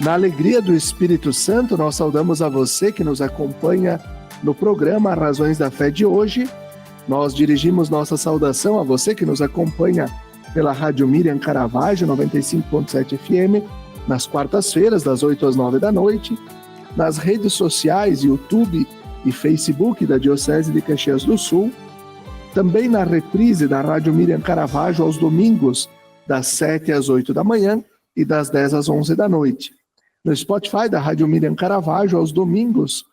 Na alegria do Espírito Santo, nós saudamos a você que nos acompanha no programa Razões da Fé de hoje. Nós dirigimos nossa saudação a você que nos acompanha pela Rádio Miriam Caravaggio, 95.7 FM, nas quartas-feiras, das 8 às 9 da noite, nas redes sociais, YouTube e Facebook da Diocese de Caxias do Sul, também na reprise da Rádio Miriam Caravaggio aos domingos, das 7 às 8 da manhã e das 10 às 11 da noite. No Spotify da Rádio Miriam Caravaggio aos domingos,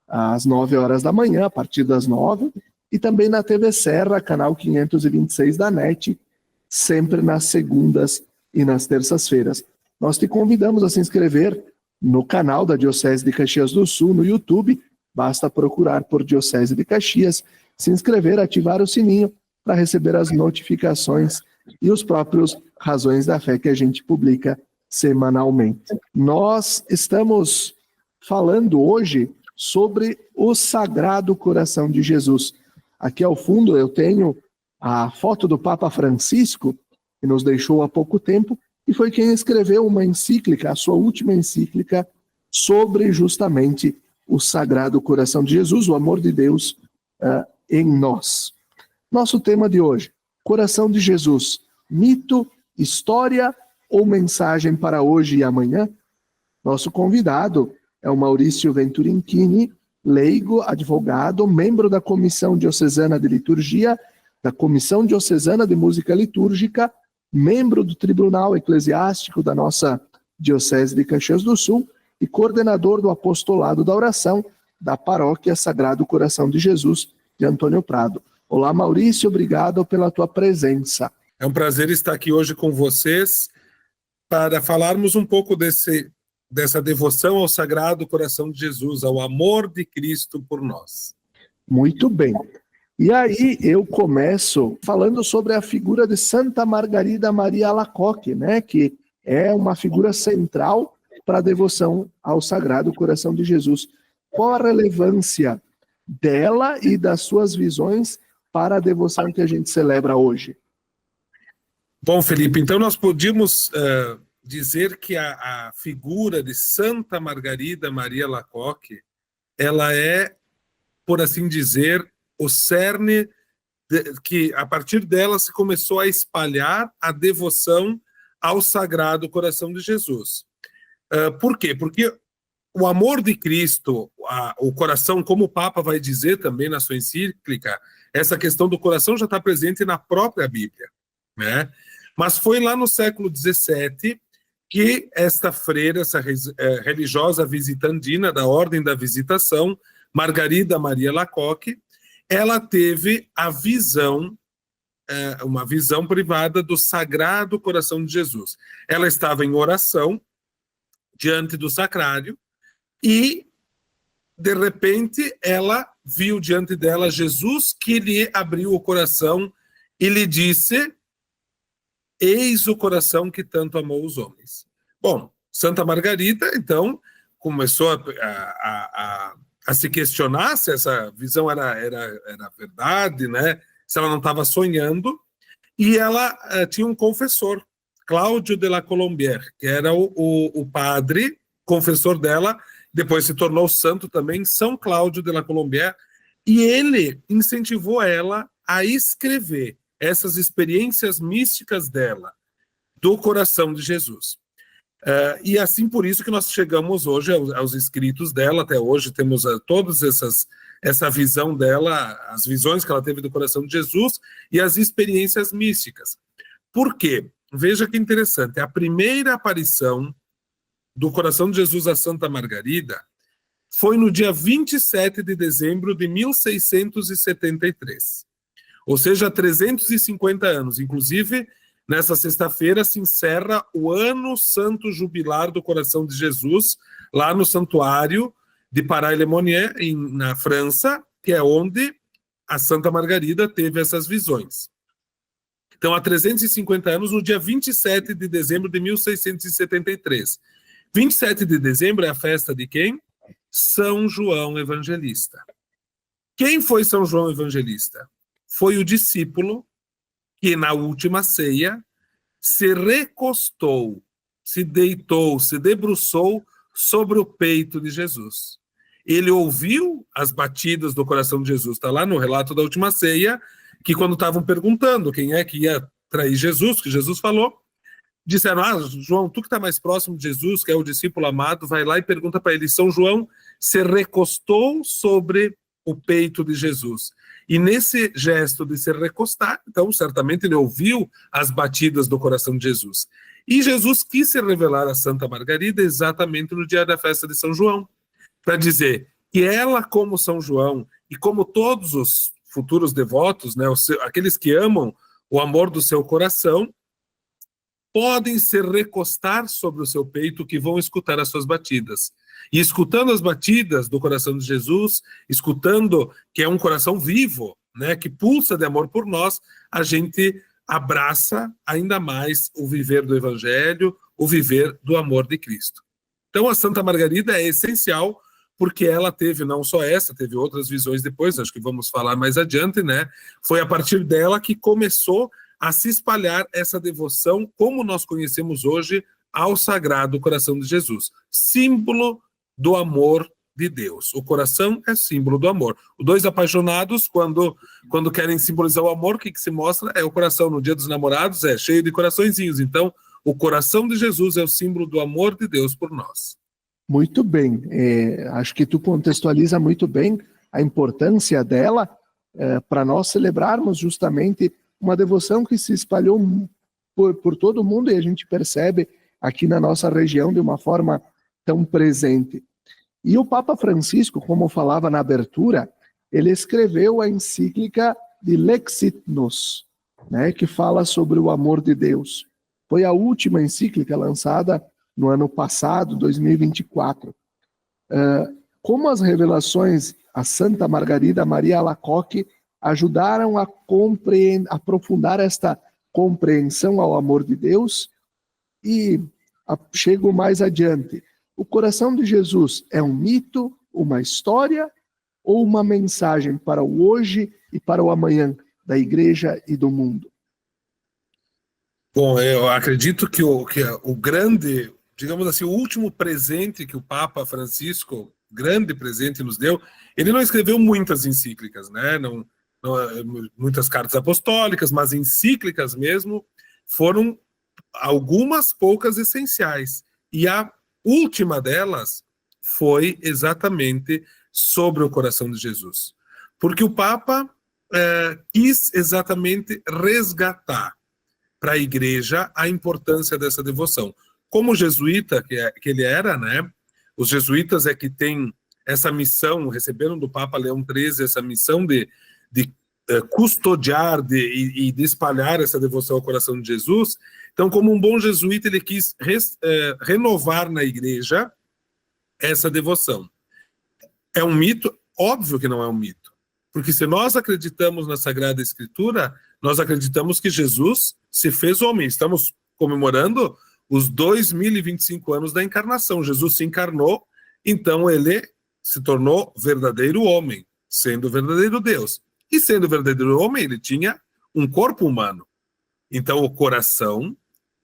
às 9 horas da manhã, a partir das 9, e também na TV Serra, canal 526 da NET, sempre nas segundas e nas terças-feiras. Nós te convidamos a se inscrever no canal da Diocese de Caxias do Sul, no YouTube. Basta procurar por Diocese de Caxias, se inscrever, ativar o sininho para receber as notificações e os próprios Razões da Fé que a gente publica semanalmente. Nós estamos falando hoje sobre o Sagrado Coração de Jesus. Aqui ao fundo eu tenho a foto do Papa Francisco, que nos deixou há pouco tempo, e foi quem escreveu uma encíclica, a sua última encíclica, sobre justamente o Sagrado Coração de Jesus, o amor de Deus em nós. Nosso tema de hoje, Coração de Jesus, mito, história ou mensagem para hoje e amanhã? Nosso convidado é o Maurício Venturinchini, leigo, advogado, membro da Comissão Diocesana de Liturgia, da Comissão Diocesana de Música Litúrgica, membro do Tribunal Eclesiástico da nossa Diocese de Caxias do Sul e coordenador do Apostolado da Oração da Paróquia Sagrado Coração de Jesus de Antônio Prado. Olá, Maurício, obrigado pela tua presença. É um prazer estar aqui hoje com vocês para falarmos um pouco dessa devoção ao Sagrado Coração de Jesus, ao amor de Cristo por nós. Muito bem. E aí eu começo falando sobre a figura de Santa Margarida Maria Alacoque, né, que é uma figura central para a devoção ao Sagrado Coração de Jesus. Qual a relevância dela e das suas visões para a devoção que a gente celebra hoje? Bom, Felipe, então nós podíamos dizer que a figura de Santa Margarida Maria Alacoque, ela é, por assim dizer, o cerne que a partir dela se começou a espalhar a devoção ao Sagrado Coração de Jesus. Por quê? Porque o amor de Cristo, o coração, como o Papa vai dizer também na sua encíclica, essa questão do coração já está presente na própria Bíblia, né? Mas foi lá no século XVII que esta freira, essa religiosa visitandina da Ordem da Visitação, Margarida Maria Alacoque, ela teve a visão, uma visão privada do Sagrado Coração de Jesus. Ela estava em oração diante do sacrário e, de repente, ela viu diante dela Jesus que lhe abriu o coração e lhe disse: eis o coração que tanto amou os homens. Bom, Santa Margarida, então, começou a se questionar se essa visão era verdade, né? Se ela não estava sonhando, e ela tinha um confessor, Cláudio de la Colombière, que era o padre, confessor dela, depois se tornou santo também, São Cláudio de la Colombière, e ele incentivou ela a escrever essas experiências místicas dela, do coração de Jesus. E assim por isso que nós chegamos hoje aos escritos dela, até hoje temos todas essa visão dela, as visões que ela teve do coração de Jesus e as experiências místicas. Por quê? Veja que interessante, a primeira aparição do coração de Jesus a Santa Margarida foi no dia 27 de dezembro de 1673. Ou seja, há 350 anos. Inclusive, nessa sexta-feira se encerra o ano santo jubilar do Coração de Jesus, lá no santuário de Paray-le-Monier, na França, que é onde a Santa Margarida teve essas visões. Então, há 350 anos, no dia 27 de dezembro de 1673. 27 de dezembro é a festa de quem? São João Evangelista. Quem foi São João Evangelista? Foi o discípulo que, na última ceia, se recostou, se deitou, se debruçou sobre o peito de Jesus. Ele ouviu as batidas do coração de Jesus. Está lá no relato da última ceia, que quando estavam perguntando quem é que ia trair Jesus, que Jesus falou, disseram, João, tu que está mais próximo de Jesus, que é o discípulo amado, vai lá e pergunta para ele. São João se recostou sobre o peito de Jesus. E nesse gesto de se recostar, então, certamente ele ouviu as batidas do coração de Jesus. E Jesus quis se revelar a Santa Margarida exatamente no dia da festa de São João, para dizer que ela, como São João, e como todos os futuros devotos, né, aqueles que amam o amor do seu coração, podem se recostar sobre o seu peito, que vão escutar as suas batidas. E escutando as batidas do coração de Jesus, escutando que é um coração vivo, né, que pulsa de amor por nós, a gente abraça ainda mais o viver do Evangelho, o viver do amor de Cristo. Então a Santa Margarida é essencial, porque ela teve, não só essa, teve outras visões depois, acho que vamos falar mais adiante, né? Foi a partir dela que começou a se espalhar essa devoção, como nós conhecemos hoje, ao Sagrado Coração de Jesus, símbolo do amor de Deus. O coração é símbolo do amor. Os dois apaixonados, quando querem simbolizar o amor, o que se mostra? É o coração. No Dia dos Namorados é cheio de coraçõezinhos. Então, o coração de Jesus é o símbolo do amor de Deus por nós. Muito bem. Acho que tu contextualiza muito bem a importância dela para nós celebrarmos justamente uma devoção que se espalhou por todo o mundo e a gente percebe aqui na nossa região de uma forma tão presente. E o Papa Francisco, como falava na abertura, ele escreveu a encíclica de Lexit Nos, né, que fala sobre o amor de Deus. Foi a última encíclica lançada no ano passado, 2024. Como as revelações a Santa Margarida Maria Alacoque ajudaram a aprofundar esta compreensão ao amor de Deus. E chego mais adiante. O coração de Jesus é um mito, uma história ou uma mensagem para o hoje e para o amanhã da Igreja e do mundo? Bom, eu acredito que o grande, digamos assim, o último presente que o Papa Francisco, grande presente, nos deu, ele não escreveu muitas encíclicas, né? Não, muitas cartas apostólicas, mas encíclicas mesmo foram algumas poucas essenciais. E a última delas foi exatamente sobre o coração de Jesus. Porque o Papa quis exatamente resgatar para a Igreja a importância dessa devoção. Como jesuíta que ele era, né? Os jesuítas é que têm essa missão, receberam do Papa Leão XIII essa missão de custodiar e de espalhar essa devoção ao coração de Jesus. Então, como um bom jesuíta, ele quis renovar na Igreja essa devoção. É um mito? Óbvio que não é um mito. Porque se nós acreditamos na Sagrada Escritura, nós acreditamos que Jesus se fez homem. Estamos comemorando os 2025 anos da encarnação. Jesus se encarnou, então ele se tornou verdadeiro homem, sendo verdadeiro Deus. E sendo verdadeiro homem, ele tinha um corpo humano. Então o coração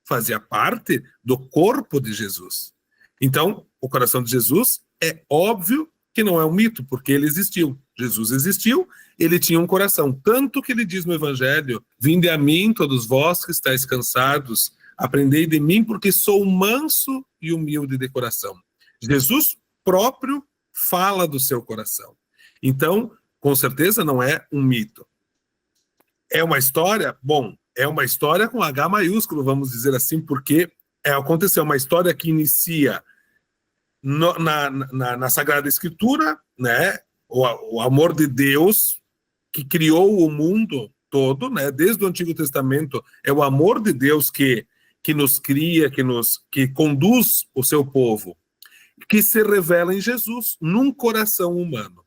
fazia parte do corpo de Jesus. Então, o coração de Jesus é óbvio que não é um mito, porque ele existiu. Jesus existiu, ele tinha um coração. Tanto que ele diz no Evangelho, vinde a mim, todos vós que estáis cansados, aprendei de mim, porque sou manso e humilde de coração. Jesus próprio fala do seu coração. Então, com certeza não é um mito. É uma história? Bom, é uma história com H maiúsculo, vamos dizer assim, porque aconteceu uma história que inicia na Sagrada Escritura, né? O amor de Deus que criou o mundo todo, né? Desde o Antigo Testamento, é o amor de Deus que nos cria, que conduz o seu povo, que se revela em Jesus, num coração humano.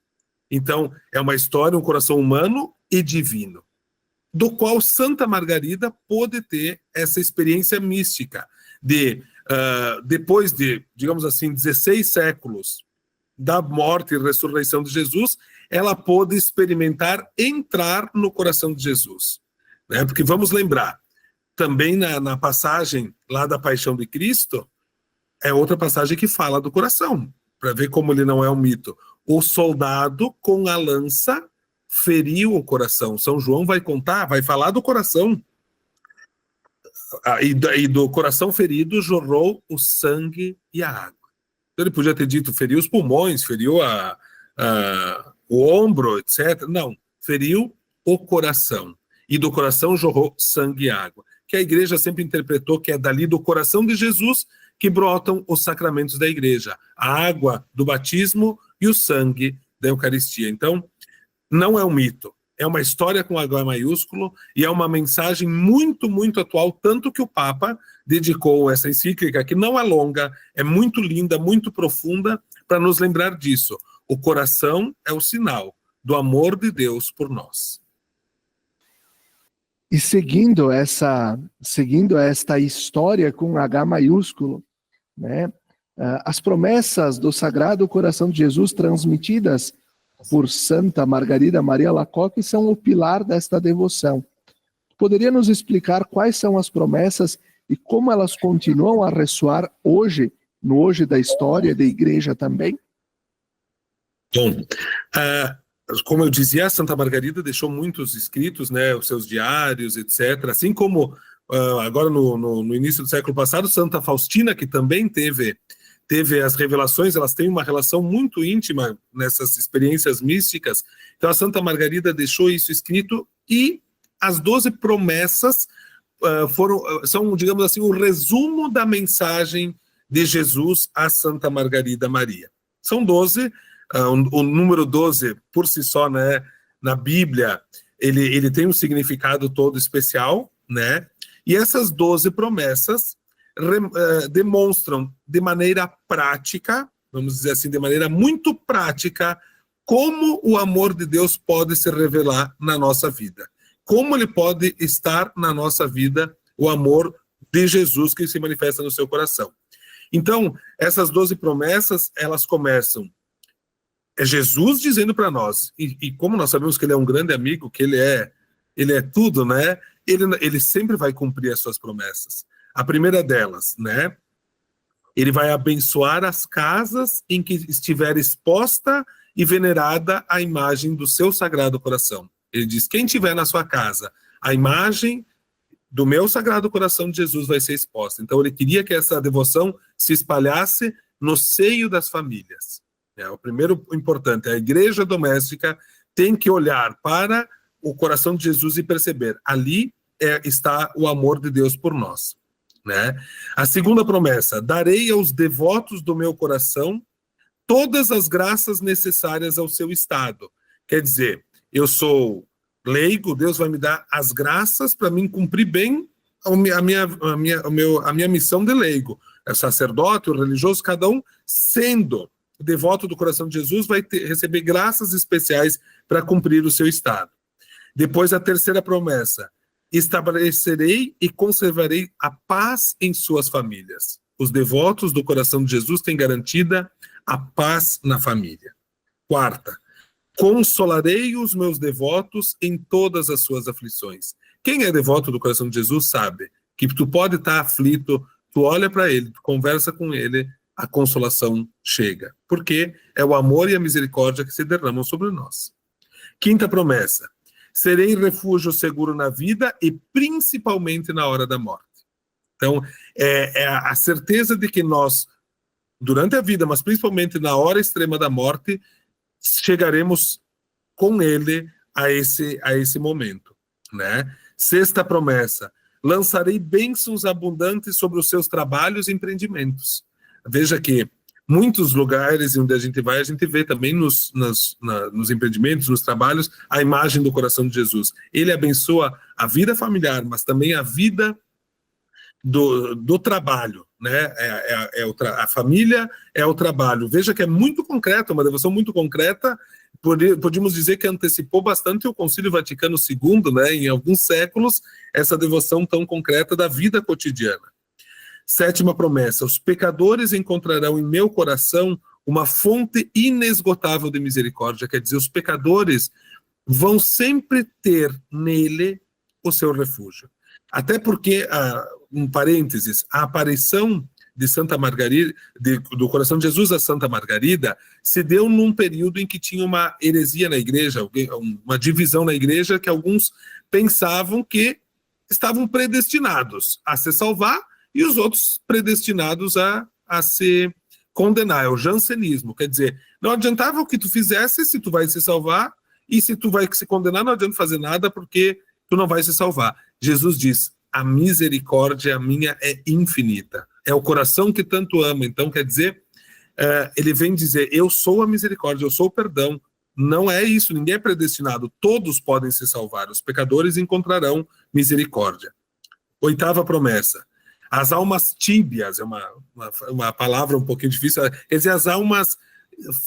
Então, é uma história, um coração humano e divino, do qual Santa Margarida pôde ter essa experiência mística de, depois de, digamos assim, 16 séculos da morte e ressurreição de Jesus, ela pôde experimentar entrar no coração de Jesus. Né? Porque vamos lembrar, também na passagem lá da Paixão de Cristo, é outra passagem que fala do coração, para ver como ele não é um mito. O soldado com a lança feriu o coração. São João vai contar, vai falar do coração. E do coração ferido jorrou o sangue e a água. Então ele podia ter dito, feriu os pulmões, feriu o ombro, etc. Não, feriu o coração. E do coração jorrou sangue e água. Que a igreja sempre interpretou que é dali do coração de Jesus que brotam os sacramentos da igreja. A água do batismo e o sangue da Eucaristia. Então, não é um mito. É uma história com H maiúsculo e é uma mensagem muito, muito atual, tanto que o Papa dedicou essa encíclica, que não é longa, é muito linda, muito profunda, para nos lembrar disso. O coração é o sinal do amor de Deus por nós. E seguindo esta história com H maiúsculo, né, as promessas do Sagrado Coração de Jesus transmitidas por Santa Margarida Maria Alacoque são o pilar desta devoção. Poderia nos explicar quais são as promessas e como elas continuam a ressoar hoje, no hoje da história da igreja também? Bom, como eu dizia, a Santa Margarida deixou muitos escritos, né, os seus diários, etc. Assim como agora no início do século passado, Santa Faustina, que também teve as revelações, elas têm uma relação muito íntima nessas experiências místicas. Então a Santa Margarida deixou isso escrito e as 12 promessas são, digamos assim, o resumo da mensagem de Jesus a Santa Margarida Maria. São 12, o número 12 por si só, né, na Bíblia, ele tem um significado todo especial, né? E essas 12 promessas demonstram de maneira prática, vamos dizer assim, de maneira muito prática, como o amor de Deus pode se revelar na nossa vida. Como ele pode estar na nossa vida, o amor de Jesus que se manifesta no seu coração. Então, essas 12 promessas, elas começam, é Jesus dizendo para nós, e como nós sabemos que ele é um grande amigo, que ele é tudo, né? Ele sempre vai cumprir as suas promessas. A primeira delas, né? Ele vai abençoar as casas em que estiver exposta e venerada a imagem do seu Sagrado Coração. Ele diz, quem tiver na sua casa, a imagem do meu Sagrado Coração de Jesus vai ser exposta. Então ele queria que essa devoção se espalhasse no seio das famílias. O primeiro importante, a igreja doméstica tem que olhar para o coração de Jesus e perceber, ali está o amor de Deus por nós. Né? A segunda promessa, darei aos devotos do meu coração todas as graças necessárias ao seu estado. Quer dizer, eu sou leigo, Deus vai me dar as graças para mim cumprir bem a minha missão de leigo. O sacerdote, o religioso, cada um sendo devoto do coração de Jesus vai receber graças especiais para cumprir o seu estado. Depois a terceira promessa, estabelecerei e conservarei a paz em suas famílias. Os devotos do coração de Jesus têm garantida a paz na família. Quarta, consolarei os meus devotos em todas as suas aflições. Quem é devoto do coração de Jesus sabe que tu pode estar aflito, tu olha para ele, tu conversa com ele, a consolação chega. Porque é o amor e a misericórdia que se derramam sobre nós. Quinta promessa, serei refúgio seguro na vida e principalmente na hora da morte. Então, é a certeza de que nós, durante a vida, mas principalmente na hora extrema da morte, chegaremos com ele a esse momento. Né? Sexta promessa, lançarei bênçãos abundantes sobre os seus trabalhos e empreendimentos. Veja que muitos lugares onde a gente vai, a gente vê também nos empreendimentos, nos trabalhos, a imagem do coração de Jesus. Ele abençoa a vida familiar, mas também a vida do trabalho, né? A família é o trabalho. Veja que é muito concreto, uma devoção muito concreta. Podíamos dizer que antecipou bastante o Concílio Vaticano II, né? Em alguns séculos, essa devoção tão concreta da vida cotidiana. Sétima promessa, os pecadores encontrarão em meu coração uma fonte inesgotável de misericórdia. Quer dizer, os pecadores vão sempre ter nele o seu refúgio. Até porque, um parênteses, a aparição de Santa Margarida, do Coração de Jesus a Santa Margarida, se deu num período em que tinha uma heresia na igreja, uma divisão na igreja, que alguns pensavam que estavam predestinados a se salvar e os outros predestinados a se condenar. É o jansenismo, quer dizer, não adiantava o que tu fizesse se tu vai se salvar, e se tu vai se condenar não adianta fazer nada porque tu não vai se salvar. Jesus diz, a misericórdia minha é infinita. É o coração que tanto ama. Então, quer dizer, ele vem dizer, eu sou a misericórdia, eu sou o perdão. Não é isso, ninguém é predestinado. Todos podem se salvar. Os pecadores encontrarão misericórdia. 8ª promessa. As almas tíbias, é uma palavra um pouquinho difícil, quer dizer, as almas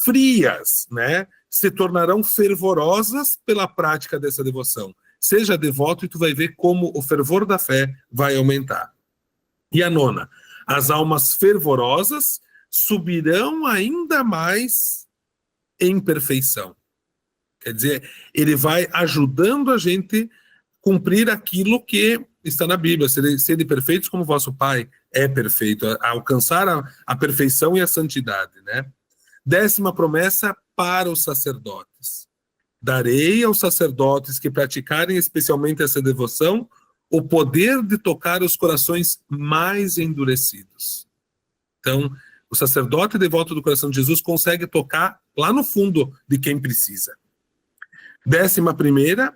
frias, né, se tornarão fervorosas pela prática dessa devoção. Seja devoto e tu vai ver como o fervor da fé vai aumentar. E a 9ª, as almas fervorosas subirão ainda mais em perfeição. Quer dizer, ele vai ajudando a gente cumprir aquilo que está na Bíblia, sede perfeitos como vosso Pai é perfeito, a alcançar a perfeição e a santidade, né? 10ª promessa para os sacerdotes. Darei aos sacerdotes que praticarem especialmente essa devoção o poder de tocar os corações mais endurecidos. Então, o sacerdote devoto do coração de Jesus consegue tocar lá no fundo de quem precisa. 11ª,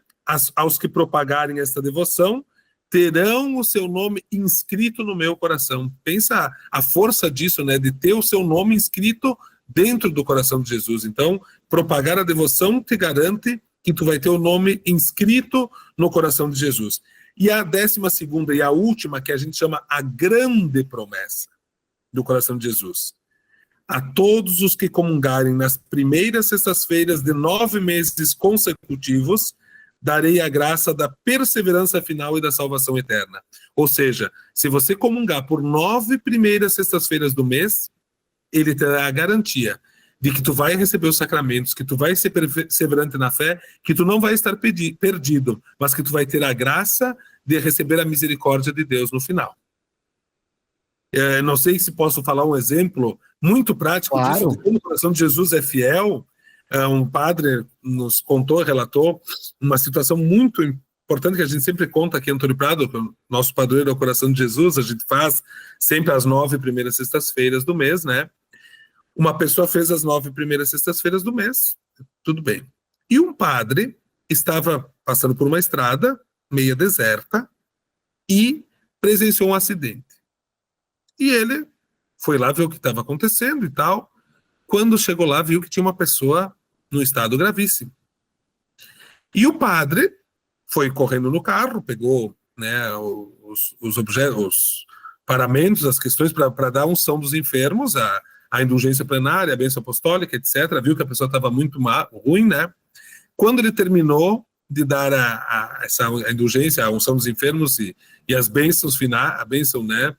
aos que propagarem esta devoção, terão o seu nome inscrito no meu coração. Pensa a força disso, né, de ter o seu nome inscrito dentro do coração de Jesus. Então, propagar a devoção te garante que tu vai ter o nome inscrito no coração de Jesus. E a 12ª e a última, que a gente chama a grande promessa do coração de Jesus. A todos os que comungarem nas primeiras sextas-feiras de 9 meses consecutivos, darei a graça da perseverança final e da salvação eterna. Ou seja, se você comungar por 9 primeiras sextas-feiras do mês, ele terá a garantia de que tu vai receber os sacramentos, que tu vai ser perseverante na fé, que tu não vai estar perdido, mas que tu vai ter a graça de receber a misericórdia de Deus no final. Não sei se posso falar um exemplo muito prático disso, de como o coração de Jesus é fiel. Um padre nos contou, relatou uma situação muito importante que a gente sempre conta aqui em Antônio Prado, que o nosso padroeiro é o coração de Jesus, a gente faz sempre as 9 primeiras sextas-feiras do mês, né? Uma pessoa fez as 9 primeiras sextas-feiras do mês, tudo bem. E um padre estava passando por uma estrada meia deserta e presenciou um acidente. E ele foi lá ver o que estava acontecendo e tal. Quando chegou lá, viu que tinha uma pessoa num estado gravíssimo. E o padre foi correndo no carro, pegou, né, os objetos, os paramentos, as questões para dar a unção dos enfermos, a indulgência plenária, a bênção apostólica, etc. Viu que a pessoa estava muito ruim, né? Quando ele terminou de dar a indulgência, a unção dos enfermos e as bênçãos finais, a bênção, né,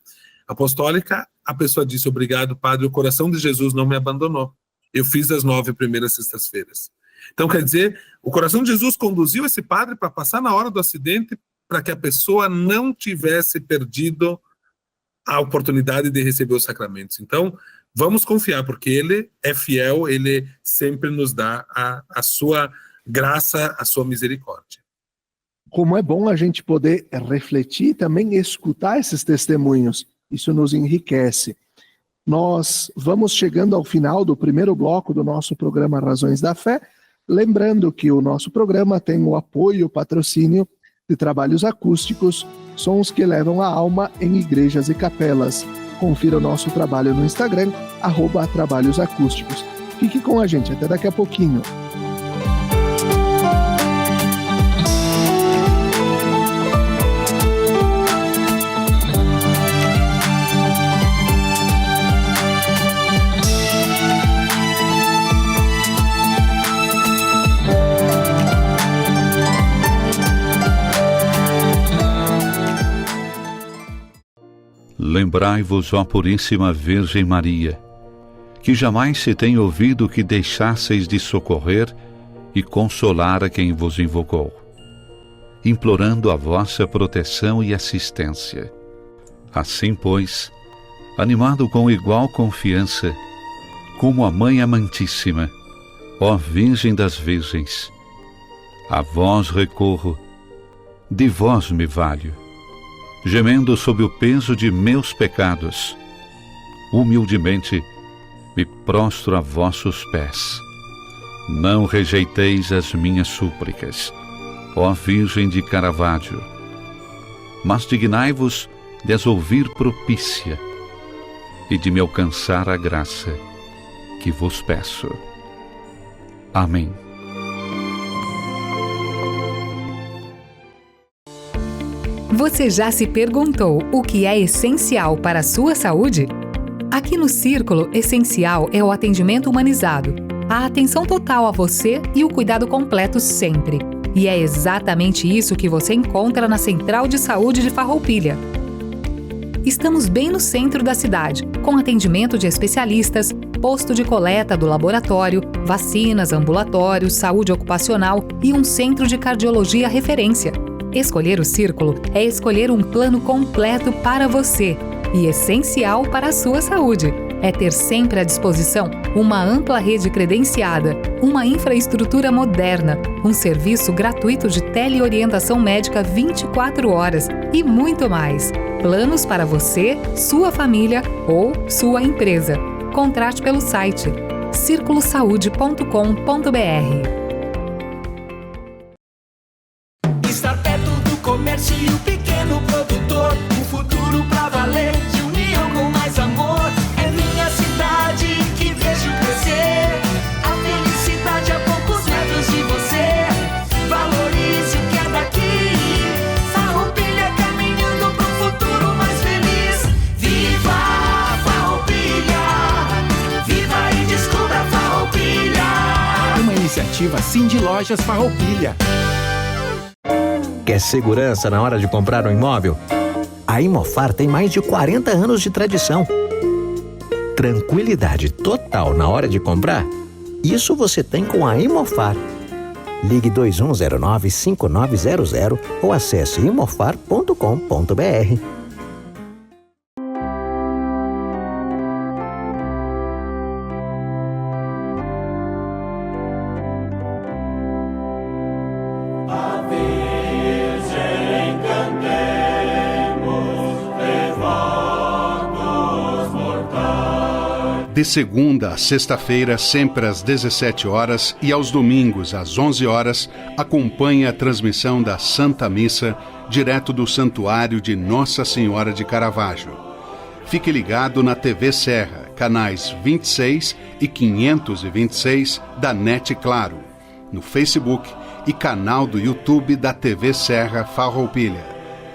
apostólica, a pessoa disse, obrigado, padre, o coração de Jesus não me abandonou. Eu fiz as 9 primeiras sextas-feiras. Então, quer dizer, o coração de Jesus conduziu esse padre para passar na hora do acidente, para que a pessoa não tivesse perdido a oportunidade de receber os sacramentos. Então, vamos confiar, porque ele é fiel, ele sempre nos dá a sua graça, a sua misericórdia. Como é bom a gente poder refletir e também escutar esses testemunhos. Isso nos enriquece. Nós vamos chegando ao final do primeiro bloco do nosso programa Razões da Fé, lembrando que o nosso programa tem o apoio e o patrocínio de Trabalhos Acústicos, sons que levam a alma em igrejas e capelas. Confira o nosso trabalho no Instagram, @trabalhosacústicos. Fique com a gente, até daqui a pouquinho. Lembrai-vos, ó Puríssima Virgem Maria, que jamais se tem ouvido que deixasseis de socorrer e consolar a quem vos invocou, implorando a vossa proteção e assistência. Assim, pois, animado com igual confiança, como a Mãe Amantíssima, ó Virgem das Virgens. A vós recorro, de vós me valho, gemendo sob o peso de meus pecados. Humildemente me prostro a vossos pés. Não rejeiteis as minhas súplicas, ó Virgem de Caravaggio, mas dignai-vos de as ouvir propícia e de me alcançar a graça que vos peço. Amém. Você já se perguntou o que é essencial para a sua saúde? Aqui no Círculo, essencial é o atendimento humanizado, a atenção total a você e o cuidado completo sempre. E é exatamente isso que você encontra na Central de Saúde de Farroupilha. Estamos bem no centro da cidade, com atendimento de especialistas, posto de coleta do laboratório, vacinas, ambulatórios, saúde ocupacional e um centro de cardiologia referência. Escolher o Círculo é escolher um plano completo para você e essencial para a sua saúde. É ter sempre à disposição uma ampla rede credenciada, uma infraestrutura moderna, um serviço gratuito de teleorientação médica 24 horas e muito mais. Planos para você, sua família ou sua empresa. Contrate pelo site circulosaude.com.br. Estar perto do comércio e o pequeno produtor, um futuro pra valer, de união com mais amor. É minha cidade que vejo crescer, a felicidade a poucos metros de você. Valorize o que é daqui, Farroupilha caminhando pro futuro mais feliz. Viva Farroupilha, viva e descubra Farroupilha. Uma iniciativa Cindy Lojas Farroupilha. Quer segurança na hora de comprar um imóvel? A Imofar tem mais de 40 anos de tradição. Tranquilidade total na hora de comprar? Isso você tem com a Imofar. Ligue 2109-5900 ou acesse imofar.com.br. De segunda a sexta-feira, sempre às 17 horas e aos domingos às 11 horas, acompanhe a transmissão da Santa Missa, direto do Santuário de Nossa Senhora de Caravaggio. Fique ligado na TV Serra, canais 26 e 526 da NET Claro, no Facebook e canal do YouTube da TV Serra Farroupilha,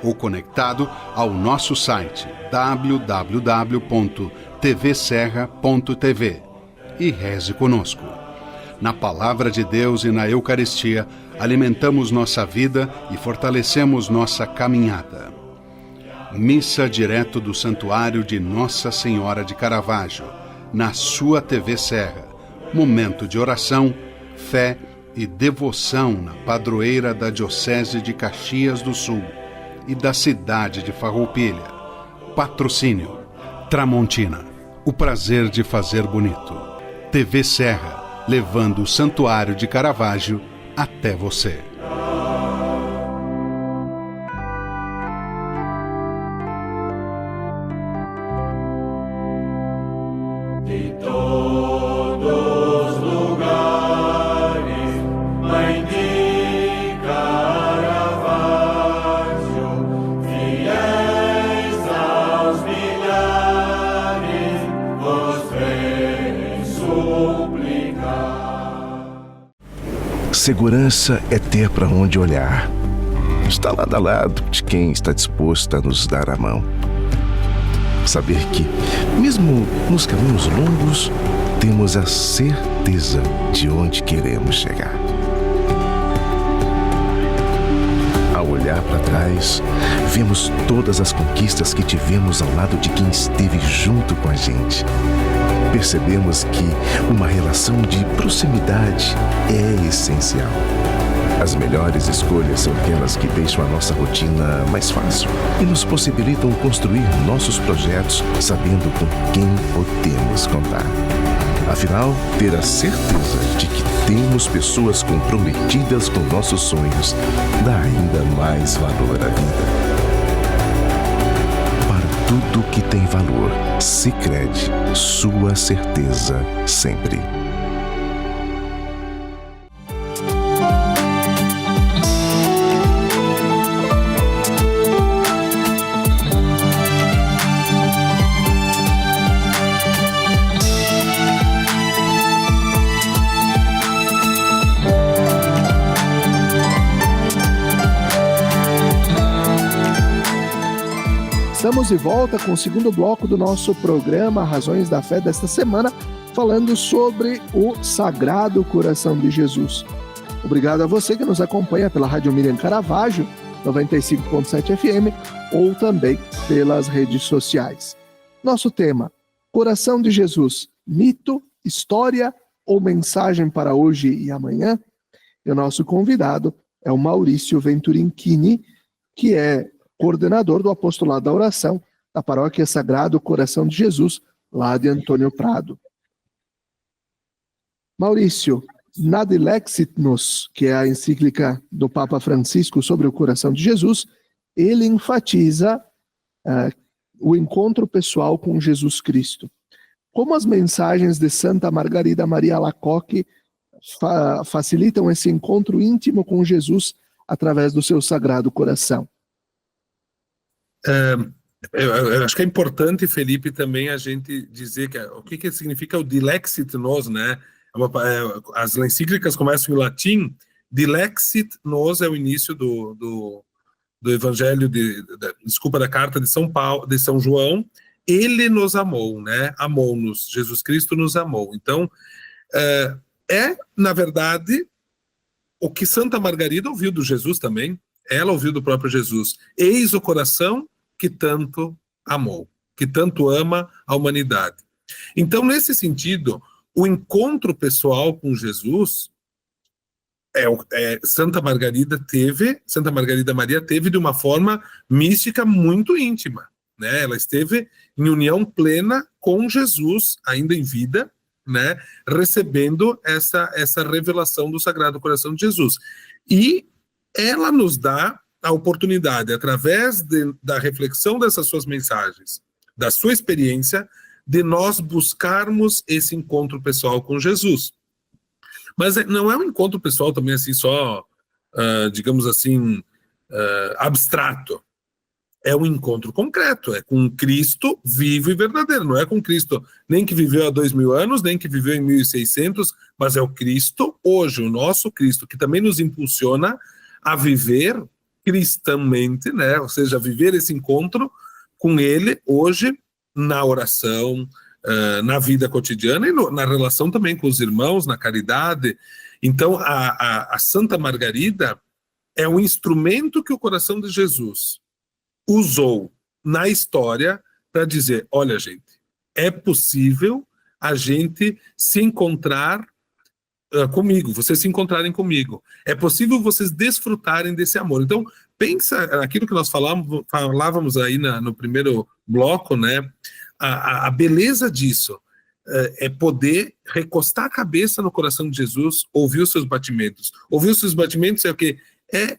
ou conectado ao nosso site www.tvserra.tv e reze conosco. Na Palavra de Deus e na Eucaristia, alimentamos nossa vida e fortalecemos nossa caminhada. Missa direto do Santuário de Nossa Senhora de Caravaggio, na sua TV Serra. Momento de oração, fé e devoção na padroeira da Diocese de Caxias do Sul e da cidade de Farroupilha. Patrocínio Tramontina, o prazer de fazer bonito. TV Serra, levando o Santuário de Caravaggio até você. De todos os lugares, Mãe de Caravaggio, fiéis aos milhares, vos vem suplicar. Segurança é ter para onde olhar. Está lado a lado de quem está disposto a nos dar a mão. Saber que, mesmo nos caminhos longos, temos a certeza de onde queremos chegar. Ao olhar para trás, vemos todas as conquistas que tivemos ao lado de quem esteve junto com a gente. Percebemos que uma relação de proximidade é essencial. As melhores escolhas são aquelas que deixam a nossa rotina mais fácil e nos possibilitam construir nossos projetos sabendo com quem podemos contar. Afinal, ter a certeza de que temos pessoas comprometidas com nossos sonhos dá ainda mais valor à vida. Para tudo que tem valor, Sicredi, sua certeza sempre. Estamos de volta com o segundo bloco do nosso programa Razões da Fé desta semana, falando sobre o Sagrado Coração de Jesus. Obrigado a você que nos acompanha pela Rádio Miriam Caravaggio, 95.7 FM, ou também pelas redes sociais. Nosso tema, Coração de Jesus, mito, história ou mensagem para hoje e amanhã? E o nosso convidado é o Maurício Venturinchini, que é coordenador do Apostolado da Oração da Paróquia Sagrado Coração de Jesus, lá de Antônio Prado. Maurício, na Dilexit-nos, que é a encíclica do Papa Francisco sobre o coração de Jesus, ele enfatiza o encontro pessoal com Jesus Cristo. Como as mensagens de Santa Margarida Maria Alacoque facilitam esse encontro íntimo com Jesus através do seu Sagrado Coração? Eu acho que é importante, Felipe, também a gente dizer o que significa o Dilexit-nos, né? As encíclicas começam em latim. Dilexit-nos é o início do Evangelho, da carta de São João. Ele nos amou, né? Amou-nos, Jesus Cristo nos amou. Então, na verdade, o que Santa Margarida ouviu do Jesus também. Ela ouviu do próprio Jesus: eis o coração que tanto amou, que tanto ama a humanidade. Então, nesse sentido, o encontro pessoal com Jesus, Santa Margarida Maria teve de uma forma mística muito íntima, né? Ela esteve em união plena com Jesus, ainda em vida, né? Recebendo essa revelação do Sagrado Coração de Jesus. E ela nos dá a oportunidade, através da reflexão dessas suas mensagens, da sua experiência, de nós buscarmos esse encontro pessoal com Jesus. Mas não é um encontro pessoal também assim só, digamos assim, abstrato. É um encontro concreto, é com Cristo vivo e verdadeiro. Não é com Cristo nem que viveu há 2000 anos, nem que viveu em 1600, mas é o Cristo hoje, o nosso Cristo, que também nos impulsiona a viver cristamente, né? Ou seja, viver esse encontro com Ele hoje na oração, na vida cotidiana e na relação também com os irmãos, na caridade. Então, a Santa Margarida é um instrumento que o coração de Jesus usou na história para dizer: olha, gente, é possível a gente se encontrar comigo, vocês se encontrarem comigo. É possível vocês desfrutarem desse amor. Então, pensa naquilo que nós falávamos aí no primeiro bloco, né? A beleza disso é poder recostar a cabeça no coração de Jesus, ouvir os seus batimentos. Ouvir os seus batimentos é o quê? É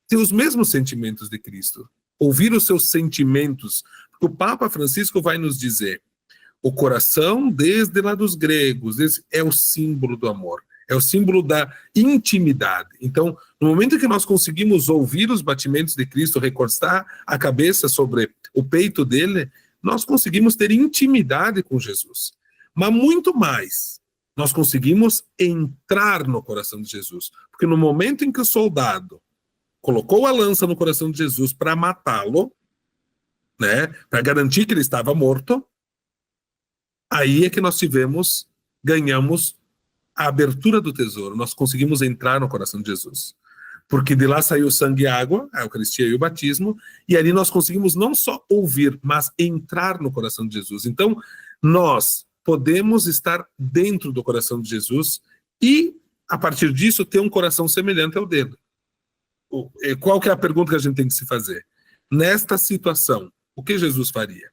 ter os mesmos sentimentos de Cristo. Ouvir os seus sentimentos. Porque o Papa Francisco vai nos dizer: o coração, desde lá dos gregos, é o símbolo do amor. É o símbolo da intimidade. Então, no momento que nós conseguimos ouvir os batimentos de Cristo, recostar a cabeça sobre o peito dele, nós conseguimos ter intimidade com Jesus. Mas muito mais, nós conseguimos entrar no coração de Jesus. Porque no momento em que o soldado colocou a lança no coração de Jesus para matá-lo, né, para garantir que ele estava morto, aí é que nós ganhamos a abertura do tesouro, nós conseguimos entrar no coração de Jesus. Porque de lá saiu sangue e água, a Eucaristia e o batismo, e ali nós conseguimos não só ouvir, mas entrar no coração de Jesus. Então, nós podemos estar dentro do coração de Jesus e a partir disso, ter um coração semelhante ao dele. Qual que é a pergunta que a gente tem que se fazer? Nesta situação, o que Jesus faria?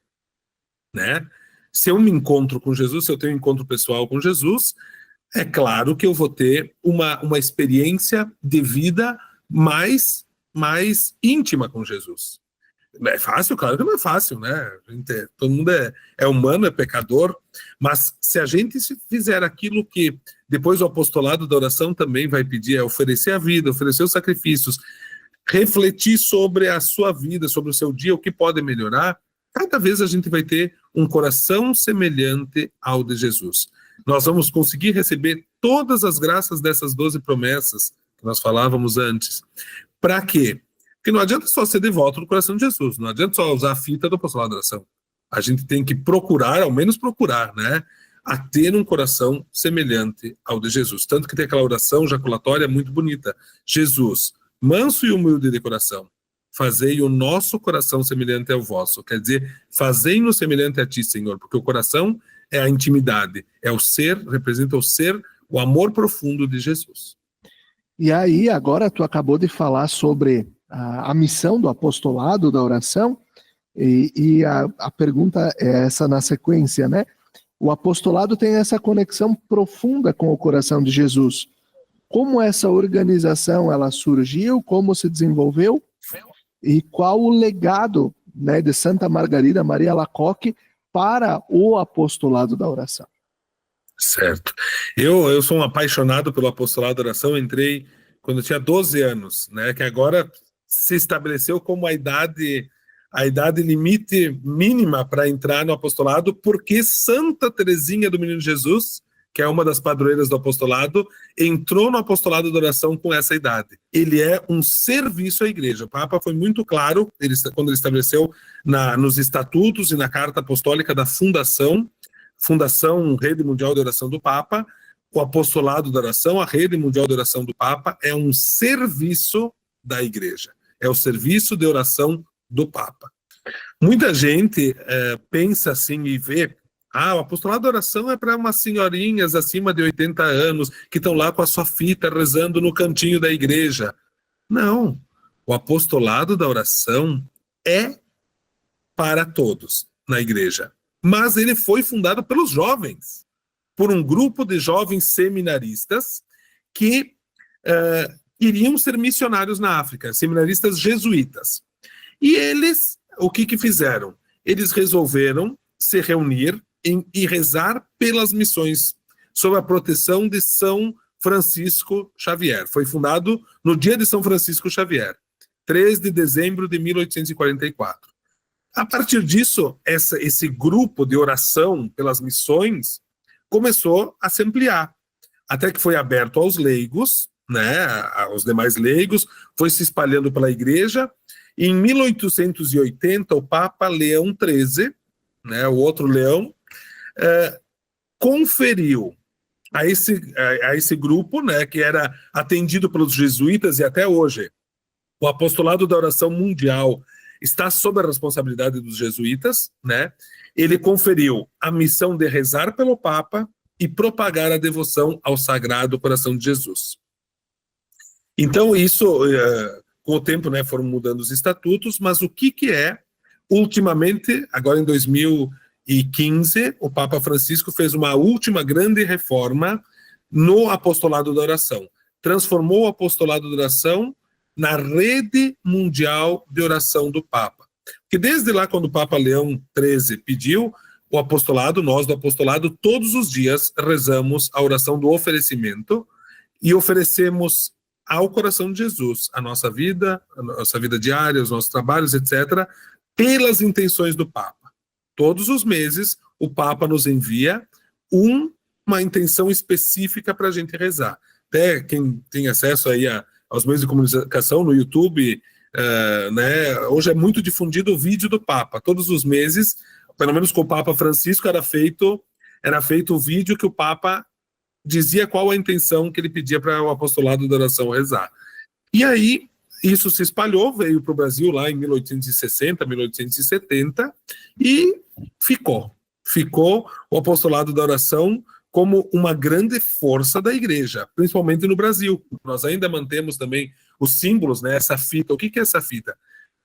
Né? Se eu me encontro com Jesus, se eu tenho um encontro pessoal com Jesus, é claro que eu vou ter uma experiência de vida mais íntima com Jesus. É fácil? Claro que não é fácil, né? Todo mundo é humano, é pecador, mas se a gente fizer aquilo que depois o apostolado da oração também vai pedir, é oferecer a vida, oferecer os sacrifícios, refletir sobre a sua vida, sobre o seu dia, o que pode melhorar, cada vez a gente vai ter um coração semelhante ao de Jesus. Nós vamos conseguir receber todas as graças dessas 12 promessas que nós falávamos antes. Para quê? Porque não adianta só ser devoto do coração de Jesus, não adianta só usar a fita do apostolado da oração. A gente tem que procurar, ao menos procurar, né, a ter um coração semelhante ao de Jesus. Tanto que tem aquela oração jaculatória muito bonita. Jesus, manso e humilde de coração, fazei o nosso coração semelhante ao vosso. Quer dizer, fazei-nos semelhante a ti, Senhor, porque o coração é a intimidade, é o ser, representa o ser, o amor profundo de Jesus. E aí, agora tu acabou de falar sobre a missão do apostolado da oração, e a pergunta é essa na sequência, né? O apostolado tem essa conexão profunda com o coração de Jesus. Como essa organização ela surgiu, como se desenvolveu, e qual o legado, né, de Santa Margarida Maria Alacoque para o apostolado da oração? Certo. Eu sou um apaixonado pelo apostolado da oração, entrei quando eu tinha 12 anos, né, que agora se estabeleceu como a idade limite mínima para entrar no apostolado, porque Santa Teresinha do Menino Jesus, que é uma das padroeiras do apostolado, entrou no apostolado da oração com essa idade. Ele é um serviço à igreja. O Papa foi muito claro, quando ele estabeleceu nos estatutos e na carta apostólica da Fundação Rede Mundial de Oração do Papa, o apostolado da oração, a Rede Mundial de Oração do Papa, é um serviço da igreja. É o serviço de oração do Papa. Muita gente pensa assim e vê, o apostolado da oração é para umas senhorinhas acima de 80 anos que estão lá com a sua fita rezando no cantinho da igreja. Não, o apostolado da oração é para todos na igreja, mas ele foi fundado pelos jovens, por um grupo de jovens seminaristas que iriam ser missionários na África, seminaristas jesuítas. E eles, o que fizeram? Eles resolveram se reunir e rezar pelas missões, sob a proteção de São Francisco Xavier. Foi fundado no dia de São Francisco Xavier, 3 de dezembro de 1844. A partir disso, esse grupo de oração pelas missões começou a se ampliar, até que foi aberto aos leigos, né, aos demais leigos, foi se espalhando pela igreja. Em 1880, o Papa Leão XIII, né, o outro leão, conferiu a esse grupo, né, que era atendido pelos jesuítas, e até hoje o apostolado da oração mundial está sob a responsabilidade dos jesuítas, né? Ele conferiu a missão de rezar pelo Papa e propagar a devoção ao Sagrado Coração de Jesus. Então, isso, com o tempo, né, foram mudando os estatutos, mas o que é, ultimamente, agora em 2015, o Papa Francisco fez uma última grande reforma no apostolado da oração. Transformou o apostolado da oração na rede mundial de oração do Papa. Porque desde lá, quando o Papa Leão XIII pediu o apostolado, nós do apostolado, todos os dias rezamos a oração do oferecimento e oferecemos ao coração de Jesus a nossa vida diária, os nossos trabalhos, etc., pelas intenções do Papa. Todos os meses, o Papa nos envia uma intenção específica para a gente rezar. Até quem tem acesso aí aos meios de comunicação no YouTube, né, hoje é muito difundido o vídeo do Papa. Todos os meses, pelo menos com o Papa Francisco, era feito o vídeo que o Papa dizia qual a intenção que ele pedia para o apostolado da oração rezar. E aí, isso se espalhou, veio para o Brasil lá em 1860, 1870, e ficou o apostolado da oração como uma grande força da igreja, principalmente no Brasil. Nós ainda mantemos também os símbolos, né? Essa fita. O que é essa fita?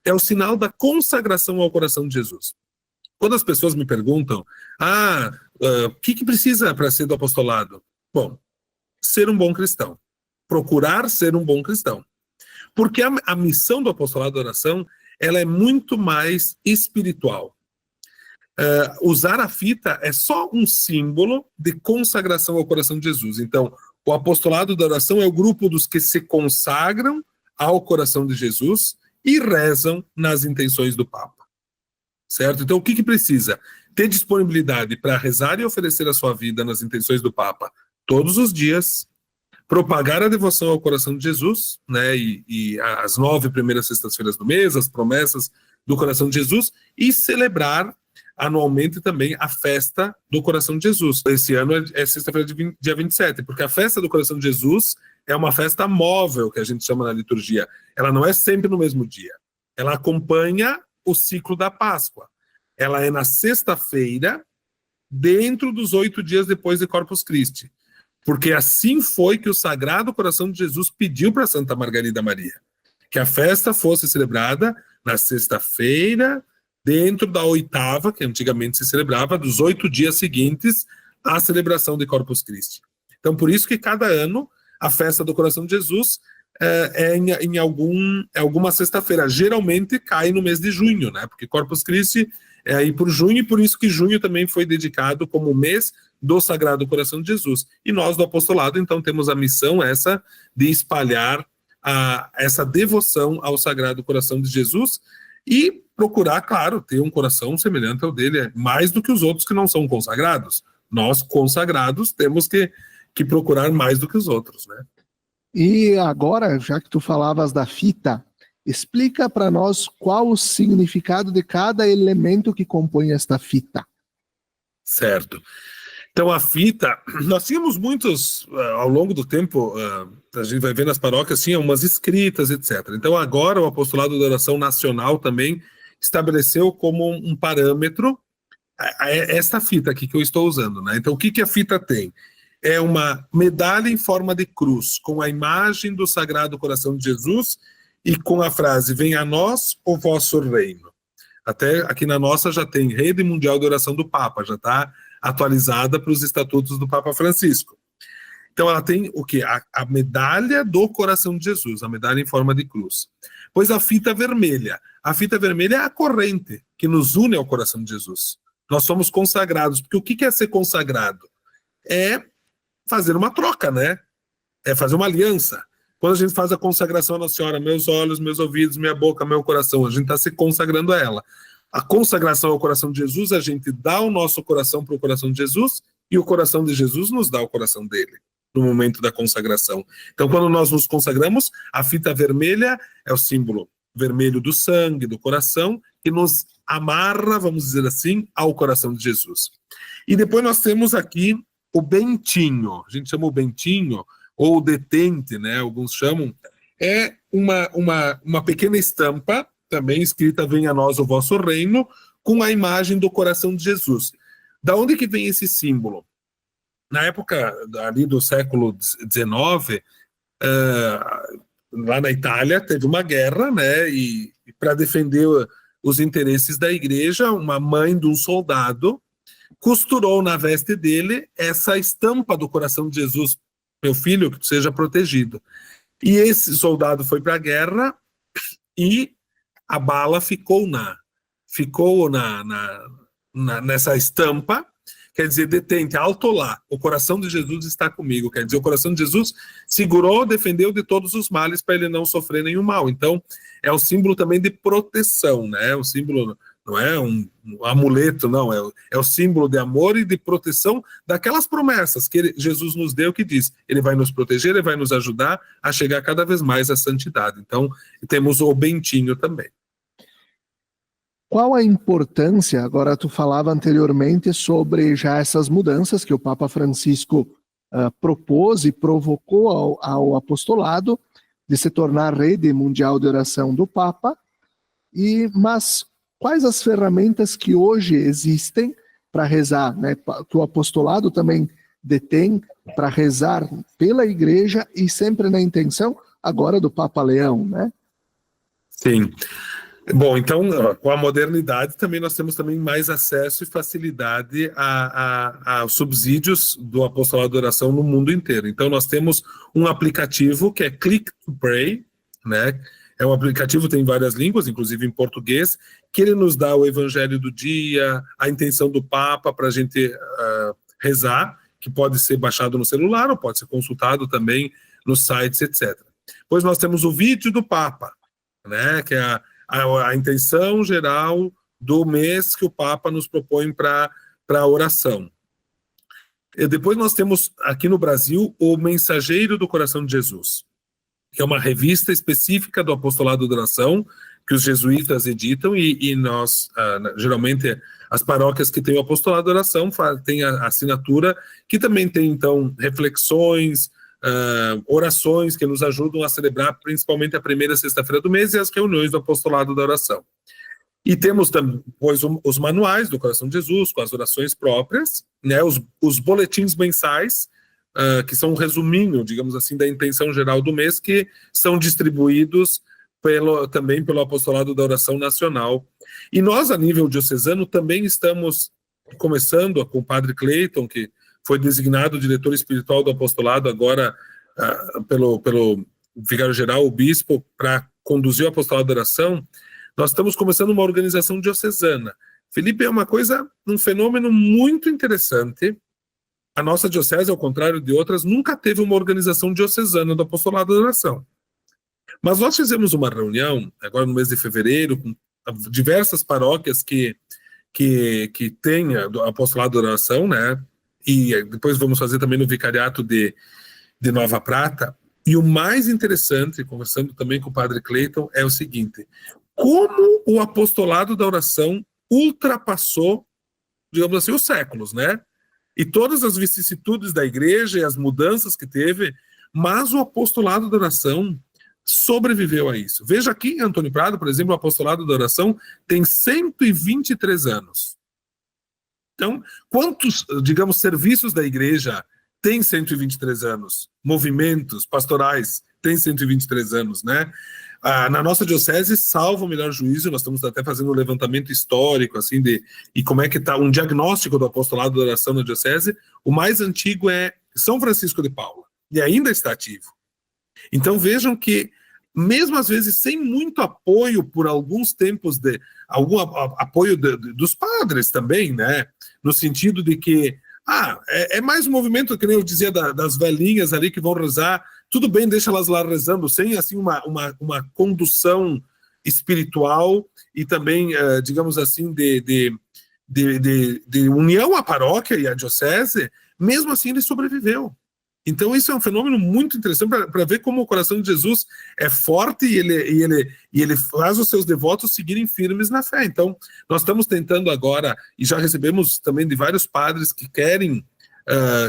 É o sinal da consagração ao coração de Jesus. Quando as pessoas me perguntam, o que precisa para ser do apostolado? Bom, ser um bom cristão. Procurar ser um bom cristão. Porque a missão do apostolado da oração, ela é muito mais espiritual. Usar a fita é só um símbolo de consagração ao coração de Jesus. Então, o apostolado da oração é o grupo dos que se consagram ao coração de Jesus e rezam nas intenções do Papa. Certo? Então, o que precisa? Ter disponibilidade para rezar e oferecer a sua vida nas intenções do Papa todos os dias, propagar a devoção ao coração de Jesus, né, e as 9 primeiras sextas-feiras do mês, as promessas do coração de Jesus, e celebrar anualmente também a festa do coração de Jesus. Esse ano é sexta-feira, dia 27, porque a festa do coração de Jesus é uma festa móvel, que a gente chama na liturgia. Ela não é sempre no mesmo dia. Ela acompanha o ciclo da Páscoa. Ela é na sexta-feira, dentro dos 8 dias depois de Corpus Christi. Porque assim foi que o Sagrado Coração de Jesus pediu para Santa Margarida Maria, que a festa fosse celebrada na sexta-feira, dentro da 8ª, que antigamente se celebrava, dos 8 dias seguintes à celebração de Corpus Christi. Então, por isso que cada ano a festa do Coração de Jesus é em alguma sexta-feira. Geralmente cai no mês de junho, né? Porque Corpus Christi é aí por junho, e por isso que junho também foi dedicado como mês do Sagrado Coração de Jesus. E nós do apostolado, então, temos a missão essa de espalhar essa devoção ao Sagrado Coração de Jesus e procurar, claro, ter um coração semelhante ao dele, mais do que os outros que não são consagrados. Nós, consagrados, temos que procurar mais do que os outros, né? E agora, já que tu falavas da fita, explica para nós qual o significado de cada elemento que compõe esta fita. Certo. Então, a fita, nós tínhamos muitos, ao longo do tempo, a gente vai ver nas paróquias, tinha umas escritas, etc. Então, agora o Apostolado da Oração Nacional também estabeleceu como um parâmetro esta fita aqui que eu estou usando, né? Então, o que a fita tem? É uma medalha em forma de cruz, com a imagem do Sagrado Coração de Jesus e com a frase, venha a nós o vosso reino. Até aqui na nossa já tem Rede Mundial de Oração do Papa, já está atualizada para os estatutos do Papa Francisco. Então ela tem o quê? A medalha do Coração de Jesus, a medalha em forma de cruz. Pois a fita vermelha é a corrente que nos une ao Coração de Jesus. Nós somos consagrados, porque o que é ser consagrado? É fazer uma troca, né? É fazer uma aliança. Quando a gente faz a consagração à Nossa Senhora, meus olhos, meus ouvidos, minha boca, meu coração, a gente está se consagrando a ela. A consagração ao coração de Jesus, a gente dá o nosso coração para o coração de Jesus e o coração de Jesus nos dá o coração dele no momento da consagração. Então, quando nós nos consagramos, a fita vermelha é o símbolo vermelho do sangue, do coração, que nos amarra, vamos dizer assim, ao coração de Jesus. E depois nós temos aqui o bentinho, a gente chama o bentinho, ou o detente, né, alguns chamam, é uma pequena estampa, também escrita, venha a nós o vosso reino, com a imagem do coração de Jesus. Da onde que vem esse símbolo? Na época ali do século XIX, lá na Itália, teve uma guerra, né, e para defender os interesses da igreja, uma mãe de um soldado costurou na veste dele essa estampa do coração de Jesus, meu filho, que seja protegido. E esse soldado foi para a guerra e a bala ficou nessa estampa, quer dizer, detente, alto lá, o coração de Jesus está comigo, quer dizer, o coração de Jesus segurou, defendeu de todos os males para ele não sofrer nenhum mal. Então, é um símbolo também de proteção, né? O símbolo não é um amuleto, não, é o símbolo de amor e de proteção daquelas promessas que Jesus nos deu, que diz, ele vai nos proteger, ele vai nos ajudar a chegar cada vez mais à santidade. Então, temos o bentinho também. Qual a importância, agora tu falava anteriormente sobre já essas mudanças que o Papa Francisco propôs e provocou ao apostolado de se tornar rede mundial de oração do Papa, mas quais as ferramentas que hoje existem para rezar, né? Que o apostolado também detém para rezar pela igreja e sempre na intenção agora do Papa Leão, né? Sim. Bom, então, com a modernidade também nós temos também mais acesso e facilidade aos subsídios do apostolado de oração no mundo inteiro. Então, nós temos um aplicativo que é Click to Pray, né? É um aplicativo, tem várias línguas, inclusive em português, que ele nos dá o evangelho do dia, a intenção do Papa para a gente rezar, que pode ser baixado no celular ou pode ser consultado também nos sites, etc. Depois nós temos o vídeo do Papa, né? Que é a intenção geral do mês que o Papa nos propõe para a oração. E depois nós temos aqui no Brasil o Mensageiro do Coração de Jesus, que é uma revista específica do apostolado da oração, que os jesuítas editam, e nós, geralmente, as paróquias que têm o apostolado da oração têm a assinatura, que também tem, então, reflexões, orações que nos ajudam a celebrar principalmente a primeira sexta-feira do mês e as reuniões do apostolado da oração. E temos também, pois, os manuais do Coração de Jesus, com as orações próprias, né, os boletins mensais, que são um resuminho, digamos assim, da intenção geral do mês, que são distribuídos também pelo apostolado da oração nacional. E nós, a nível diocesano, também estamos começando com o padre Cleiton, que foi designado diretor espiritual do apostolado agora pelo vigário-geral, o bispo, para conduzir o apostolado da oração. Nós estamos começando uma organização diocesana. Felipe, é um fenômeno muito interessante. A nossa diocese, ao contrário de outras, nunca teve uma organização diocesana do apostolado da oração. Mas nós fizemos uma reunião, agora no mês de fevereiro, com diversas paróquias que têm o apostolado da oração, né? E depois vamos fazer também no vicariato de Nova Prata. E o mais interessante, conversando também com o padre Cleiton, é o seguinte: como o apostolado da oração ultrapassou, digamos assim, os séculos, né? E todas as vicissitudes da igreja e as mudanças que teve, mas o apostolado da oração sobreviveu a isso. Veja aqui em Antônio Prado, por exemplo, o apostolado da oração tem 123 anos. Então, quantos, digamos, serviços da igreja têm 123 anos? Movimentos pastorais têm 123 anos, né? Na nossa diocese, salvo o melhor juízo, nós estamos até fazendo um levantamento histórico, assim, e como é que está um diagnóstico do apostolado da oração na diocese. O mais antigo é São Francisco de Paula, e ainda está ativo. Então vejam que, mesmo às vezes sem muito apoio por alguns tempos, algum apoio dos padres também, né? No sentido de que, é mais um movimento, que nem eu dizia, das velhinhas ali que vão rezar, tudo bem, deixa elas lá rezando, sem assim uma condução espiritual e também, digamos assim, de união à paróquia e à diocese. Mesmo assim ele sobreviveu. Então isso é um fenômeno muito interessante para ver como o coração de Jesus é forte e ele faz os seus devotos seguirem firmes na fé. Então nós estamos tentando agora, e já recebemos também de vários padres que querem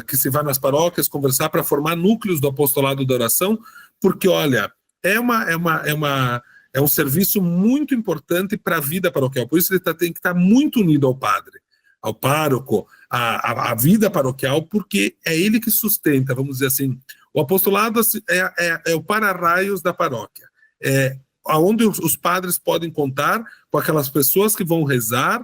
que se vá nas paróquias conversar para formar núcleos do apostolado da oração, porque, olha, é um serviço muito importante para a vida paroquial. Por isso ele tem que estar muito unido ao padre, ao pároco, à vida paroquial, porque é ele que sustenta, vamos dizer assim, o apostolado é o para-raios da paróquia, é onde os padres podem contar com aquelas pessoas que vão rezar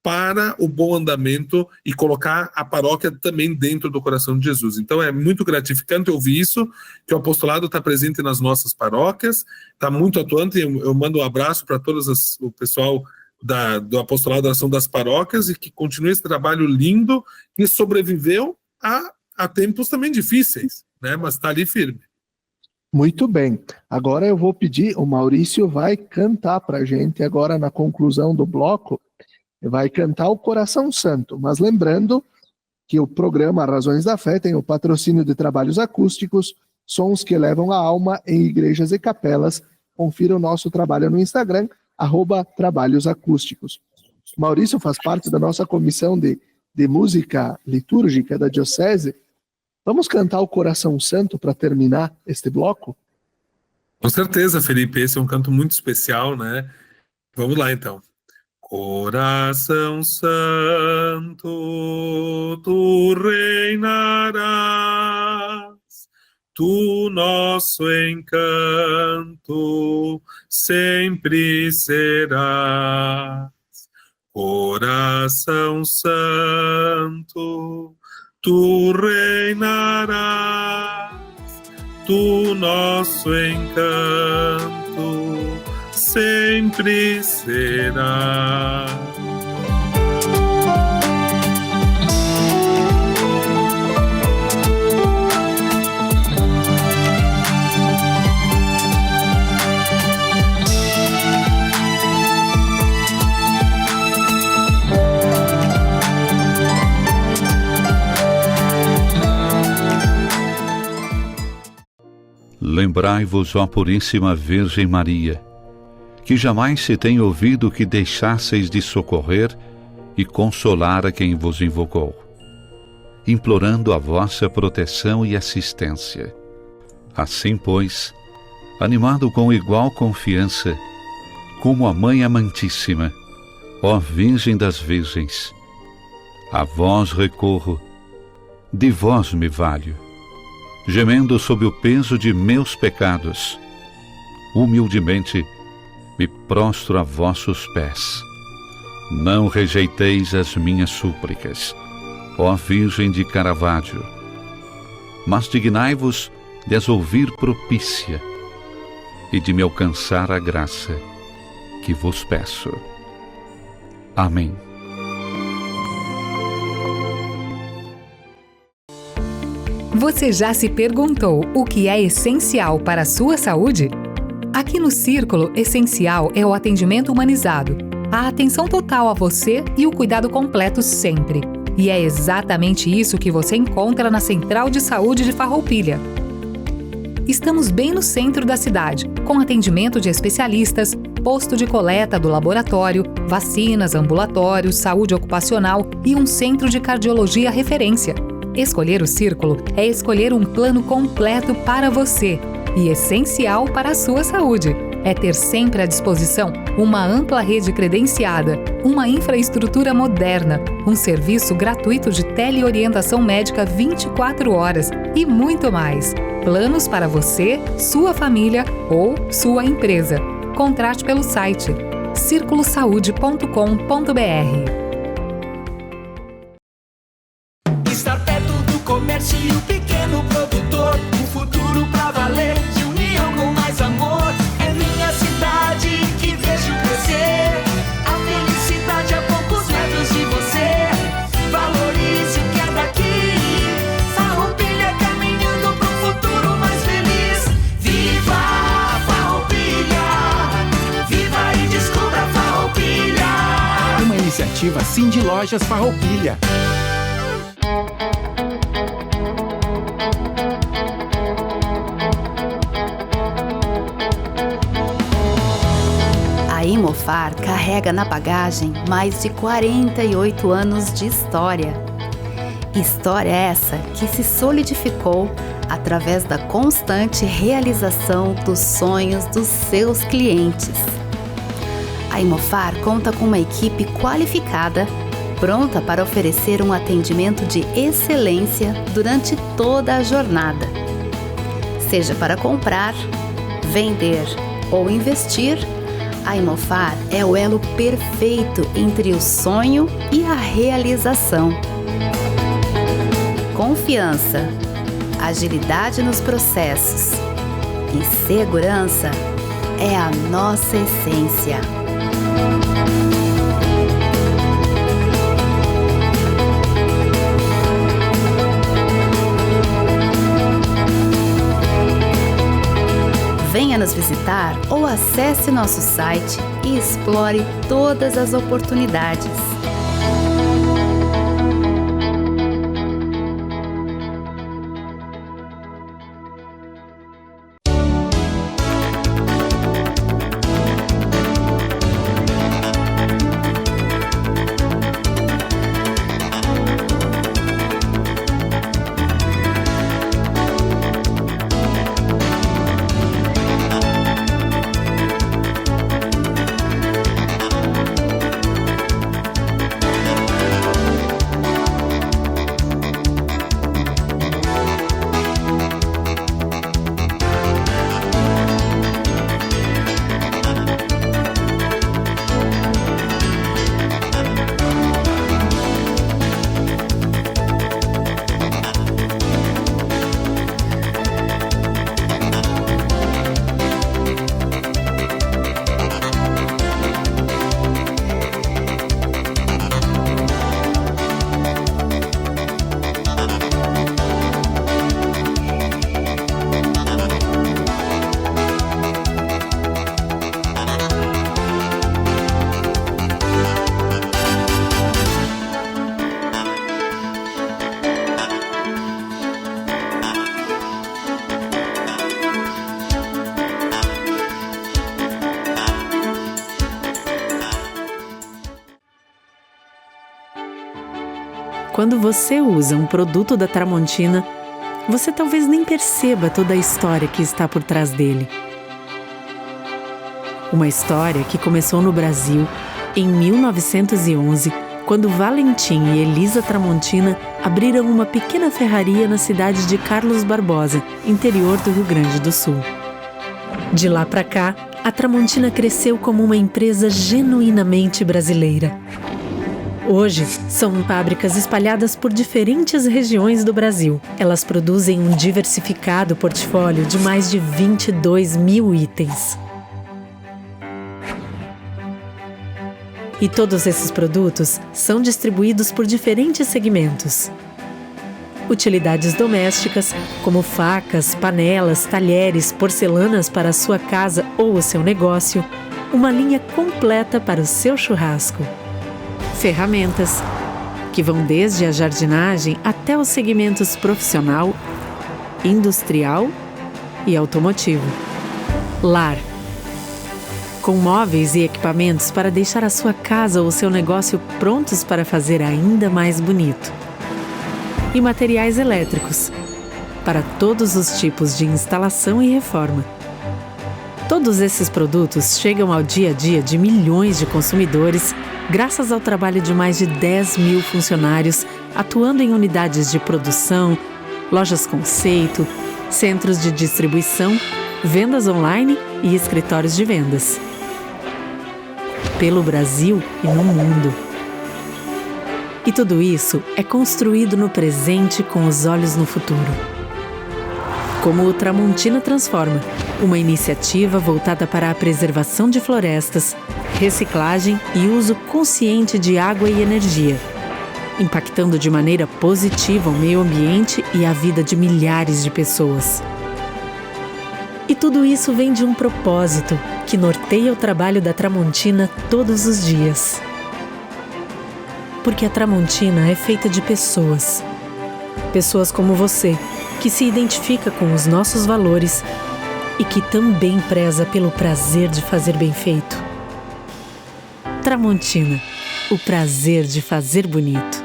para o bom andamento e colocar a paróquia também dentro do coração de Jesus. Então é muito gratificante ouvir isso, que o apostolado está presente nas nossas paróquias, está muito atuante. Eu mando um abraço para o pessoal do apostolado da oração das paróquias e que continue esse trabalho lindo que sobreviveu a tempos também difíceis, né? Mas está ali firme. Muito bem. Agora eu vou pedir, o Maurício vai cantar para a gente agora na conclusão do bloco, vai cantar o Coração Santo, mas lembrando que o programa Razões da Fé tem o patrocínio de trabalhos acústicos, sons que elevam a alma em igrejas e capelas. Confira o nosso trabalho no Instagram, @trabalhosacústicos. Maurício faz parte da nossa comissão de música litúrgica da Diocese. Vamos cantar o Coração Santo para terminar este bloco? Com certeza, Felipe, esse é um canto muito especial, né? Vamos lá, então. Coração Santo, tu reinarás, tu nosso encanto sempre serás. Coração Santo, tu reinarás, tu nosso encanto sempre será. Lembrai-vos, ó Puríssima Virgem Maria, que jamais se tem ouvido que deixasseis de socorrer e consolar a quem vos invocou, implorando a vossa proteção e assistência. Assim, pois, animado com igual confiança, como a Mãe Amantíssima, ó Virgem das Virgens, a vós recorro, de vós me valho, gemendo sob o peso de meus pecados, humildemente me prostro a vossos pés. Não rejeiteis as minhas súplicas, ó Virgem de Caravaggio, mas dignai-vos de as ouvir propícia e de me alcançar a graça que vos peço. Amém. Você já se perguntou o que é essencial para a sua saúde? Aqui no Círculo, essencial é o atendimento humanizado, a atenção total a você e o cuidado completo sempre. E é exatamente isso que você encontra na Central de Saúde de Farroupilha. Estamos bem no centro da cidade, com atendimento de especialistas, posto de coleta do laboratório, vacinas, ambulatórios, saúde ocupacional e um centro de cardiologia referência. Escolher o Círculo é escolher um plano completo para você e essencial para a sua saúde. É ter sempre à disposição uma ampla rede credenciada, uma infraestrutura moderna, um serviço gratuito de teleorientação médica 24 horas e muito mais. Planos para você, sua família ou sua empresa. Contrate pelo site circulosaude.com.br. Estar perto do comércio e o pequeno produtor, um futuro pra valer, de união com mais amor. É minha cidade que vejo crescer, a felicidade a poucos metros de você. Valorize o que é daqui, Farroupilha caminhando pro futuro mais feliz. Viva Farroupilha, viva e descubra Farroupilha. Uma iniciativa Cindy Lojas Farroupilha. A Imofar carrega na bagagem mais de 48 anos de história. História essa que se solidificou através da constante realização dos sonhos dos seus clientes. A Imofar conta com uma equipe qualificada, pronta para oferecer um atendimento de excelência durante toda a jornada. Seja para comprar, vender ou investir, a Imofar é o elo perfeito entre o sonho e a realização. Confiança, agilidade nos processos e segurança é a nossa essência. Venha nos visitar ou acesse nosso site e explore todas as oportunidades. quando você usa um produto da Tramontina, você talvez nem perceba toda a história que está por trás dele. Uma história que começou no Brasil em 1911, quando Valentim e Elisa Tramontina abriram uma pequena ferraria na cidade de Carlos Barbosa, interior do Rio Grande do Sul. De lá para cá, a Tramontina cresceu como uma empresa genuinamente brasileira. Hoje, são fábricas espalhadas por diferentes regiões do Brasil. Elas produzem um diversificado portfólio de mais de 22 mil itens. E todos esses produtos são distribuídos por diferentes segmentos. Utilidades domésticas, como facas, panelas, talheres, porcelanas para a sua casa ou o seu negócio, uma linha completa para o seu churrasco. Ferramentas, que vão desde a jardinagem até os segmentos profissional, industrial e automotivo. Lar, com móveis e equipamentos para deixar a sua casa ou o seu negócio prontos para fazer ainda mais bonito. E materiais elétricos, para todos os tipos de instalação e reforma. Todos esses produtos chegam ao dia a dia de milhões de consumidores, graças ao trabalho de mais de 10 mil funcionários atuando em unidades de produção, lojas conceito, centros de distribuição, vendas online e escritórios de vendas. Pelo Brasil e no mundo. E tudo isso é construído no presente com os olhos no futuro. Como o Tramontina Transforma, uma iniciativa voltada para a preservação de florestas, reciclagem e uso consciente de água e energia, impactando de maneira positiva o meio ambiente e a vida de milhares de pessoas. E tudo isso vem de um propósito que norteia o trabalho da Tramontina todos os dias. Porque a Tramontina é feita de pessoas. Pessoas como você, que se identifica com os nossos valores e que também preza pelo prazer de fazer bem feito. Tramontina, o prazer de fazer bonito.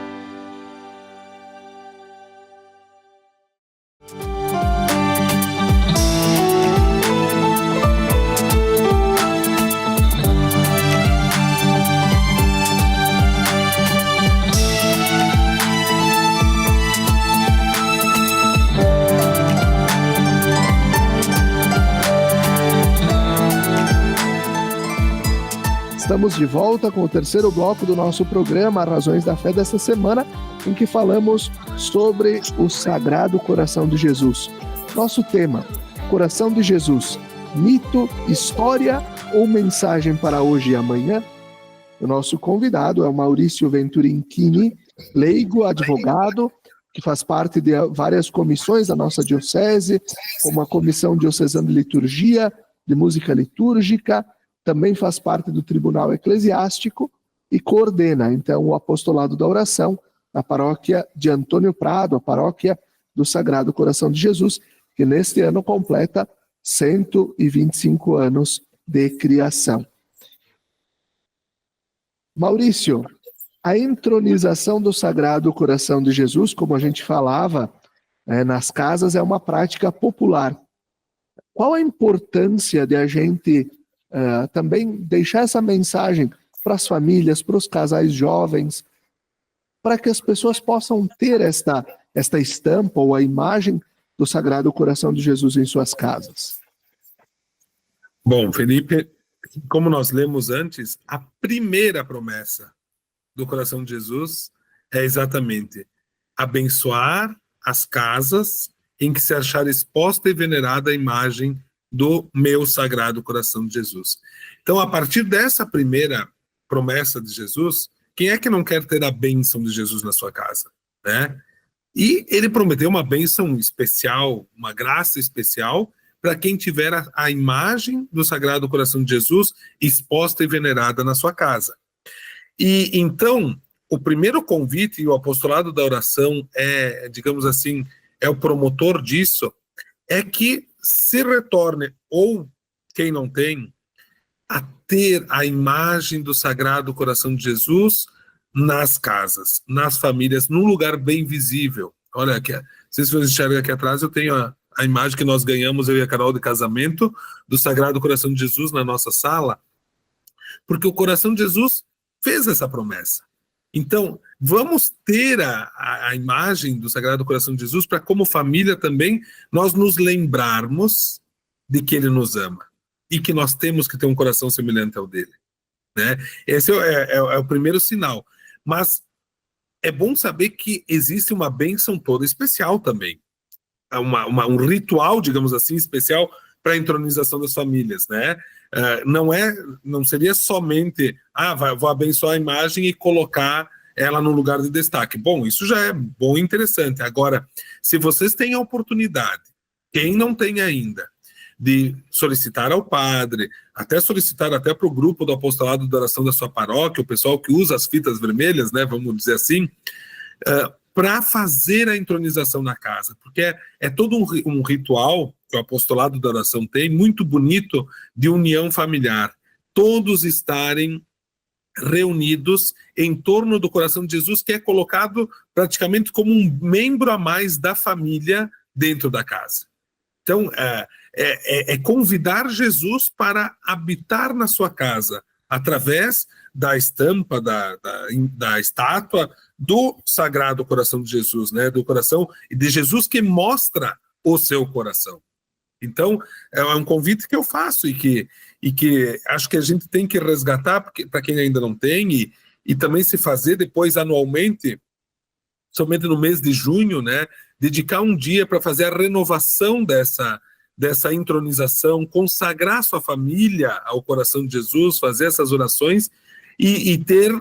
Estamos de volta com o terceiro bloco do nosso programa Razões da Fé desta semana, em que falamos sobre o Sagrado Coração de Jesus. Nosso tema, Coração de Jesus, mito, história ou mensagem para hoje e amanhã? O nosso convidado é o Maurício Venturinchini, leigo, advogado, que faz parte de várias comissões da nossa diocese, como a Comissão Diocesana de Liturgia, de Música Litúrgica, também faz parte do Tribunal Eclesiástico e coordena, então, o Apostolado da Oração na paróquia de Antônio Prado, a paróquia do Sagrado Coração de Jesus, que neste ano completa 125 anos de criação. Maurício, a entronização do Sagrado Coração de Jesus, como a gente falava, nas casas, é uma prática popular. Qual a importância de a gente também deixar essa mensagem para as famílias, para os casais jovens, para que as pessoas possam ter esta estampa ou a imagem do Sagrado Coração de Jesus em suas casas? Bom, Felipe, como nós lemos antes, a primeira promessa do Coração de Jesus é exatamente abençoar as casas em que se achar exposta e venerada a imagem do meu Sagrado Coração de Jesus. Então, a partir dessa primeira promessa de Jesus, quem é que não quer ter a bênção de Jesus na sua casa, né? E ele prometeu uma bênção especial, uma graça especial, para quem tiver a imagem do Sagrado Coração de Jesus exposta e venerada na sua casa. E então, o primeiro convite, e o apostolado da oração é, digamos assim, é o promotor disso, é que se retorne, ou quem não tem, a ter a imagem do Sagrado Coração de Jesus nas casas, nas famílias, num lugar bem visível. Olha aqui, não sei se você enxerga aqui atrás, eu tenho a imagem que nós ganhamos, eu e a Carol, de casamento, do Sagrado Coração de Jesus na nossa sala, porque o coração de Jesus fez essa promessa. Então, vamos ter a imagem do Sagrado Coração de Jesus para, como família também, nós nos lembrarmos de que Ele nos ama e que nós temos que ter um coração semelhante ao dele, né? Esse é o primeiro sinal. Mas é bom saber que existe uma bênção toda especial também. Um ritual, digamos assim, especial para a entronização das famílias, né? Não seria somente, vou abençoar a imagem e colocar ela no lugar de destaque. Bom, isso já é bom e interessante. Agora, se vocês têm a oportunidade, quem não tem ainda, de solicitar ao padre, solicitar até para o grupo do apostolado da oração da sua paróquia, o pessoal que usa as fitas vermelhas, né, vamos dizer assim, para fazer a entronização na casa, porque é todo um ritual que o apostolado da oração tem, muito bonito, de união familiar. Todos estarem reunidos em torno do coração de Jesus, que é colocado praticamente como um membro a mais da família dentro da casa. Então, é convidar Jesus para habitar na sua casa, através da estampa, da estátua do Sagrado Coração de Jesus, né? Do coração de Jesus que mostra o seu coração. Então, é um convite que eu faço e que acho que a gente tem que resgatar, para quem ainda não tem, e também se fazer depois anualmente, somente no mês de junho, né? Dedicar um dia para fazer a renovação dessa entronização, consagrar sua família ao coração de Jesus, fazer essas orações e ter...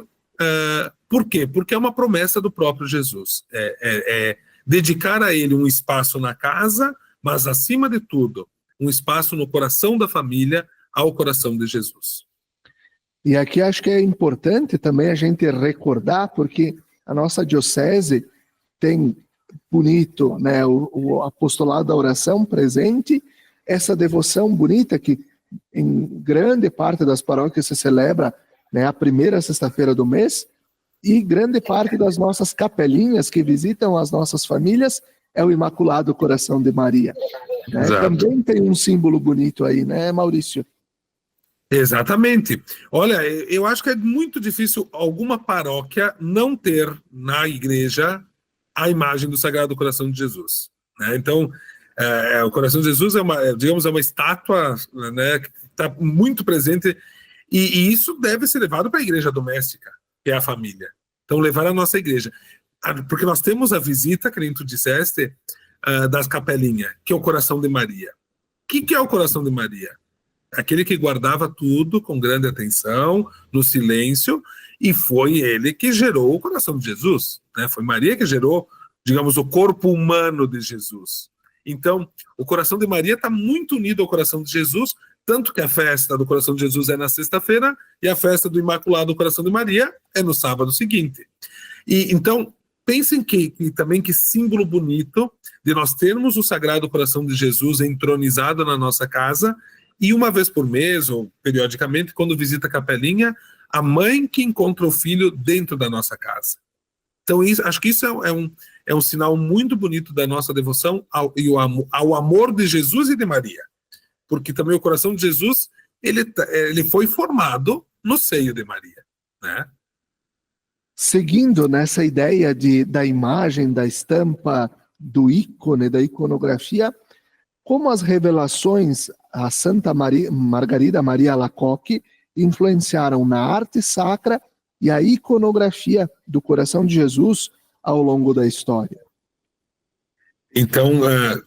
por quê? Porque é uma promessa do próprio Jesus. Dedicar a ele um espaço na casa, mas, acima de tudo, um espaço no coração da família ao coração de Jesus. E aqui acho que é importante também a gente recordar, porque a nossa diocese tem bonito, né, o apostolado da oração presente, essa devoção bonita que em grande parte das paróquias se celebra, né, a primeira sexta-feira do mês, e grande parte das nossas capelinhas que visitam as nossas famílias é o Imaculado Coração de Maria. Né? Também tem um símbolo bonito aí, né, Maurício? Exatamente. Olha, eu acho que é muito difícil alguma paróquia não ter na igreja a imagem do Sagrado Coração de Jesus, né? Então, o Coração de Jesus é uma estátua, né, que está muito presente, e isso deve ser levado para a igreja doméstica, que é a família. Então, levar a nossa igreja. Porque nós temos a visita, que nem tu disseste, das capelinhas, que é o Coração de Maria. O que é o Coração de Maria? Aquele que guardava tudo com grande atenção, no silêncio, e foi ele que gerou o coração de Jesus, né? Foi Maria que gerou, digamos, o corpo humano de Jesus. Então, o coração de Maria está muito unido ao coração de Jesus, tanto que a festa do coração de Jesus é na sexta-feira e a festa do Imaculado Coração de Maria é no sábado seguinte. E então, pensem que símbolo bonito de nós termos o Sagrado Coração de Jesus entronizado na nossa casa, e uma vez por mês, ou periodicamente, quando visita a capelinha, a mãe que encontra o filho dentro da nossa casa. Então, acho que isso é um sinal muito bonito da nossa devoção ao amor de Jesus e de Maria. Porque também o coração de Jesus, ele foi formado no seio de Maria, né? Seguindo nessa ideia da imagem, da estampa, do ícone, da iconografia, como as revelações a Santa Margarida Maria Alacoque influenciaram na arte sacra e a iconografia do coração de Jesus ao longo da história? Então,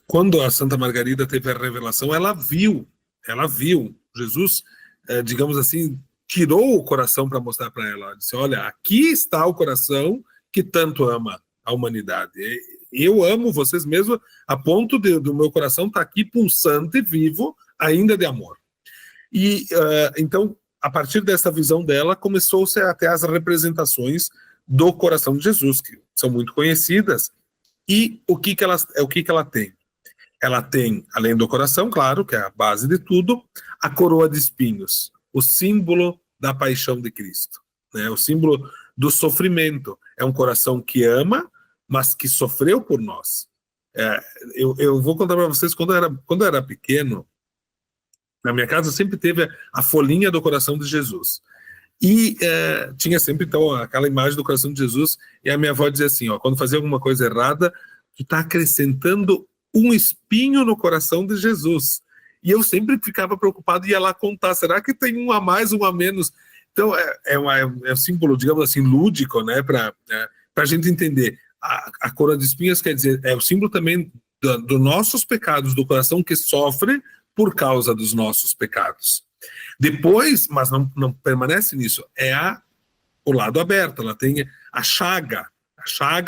quando a Santa Margarida teve a revelação, ela viu Jesus, digamos assim, tirou o coração para mostrar para ela. Ela disse: olha, aqui está o coração que tanto ama a humanidade. Eu amo vocês mesmo a ponto do meu coração estar aqui pulsante, vivo, ainda de amor. E então, a partir dessa visão dela, começou-se até as representações do coração de Jesus, que são muito conhecidas. E o que ela tem? Ela tem, além do coração, claro, que é a base de tudo, a coroa de espinhos, o símbolo da paixão de Cristo, né? O símbolo do sofrimento. É um coração que ama, mas que sofreu por nós. Eu vou contar para vocês, quando eu era pequeno, na minha casa sempre teve a folhinha do coração de Jesus. E tinha sempre, então, aquela imagem do coração de Jesus, e a minha avó dizia assim, quando fazia alguma coisa errada, tu está acrescentando um espinho no coração de Jesus. E eu sempre ficava preocupado e ia lá contar, será que tem um a mais, um a menos? Então, é um símbolo, digamos assim, lúdico, né, para a gente entender. A coroa de espinhos quer dizer, é o símbolo também dos nossos pecados, do coração que sofre por causa dos nossos pecados. Depois, mas não permanece nisso, o lado aberto, ela tem a chaga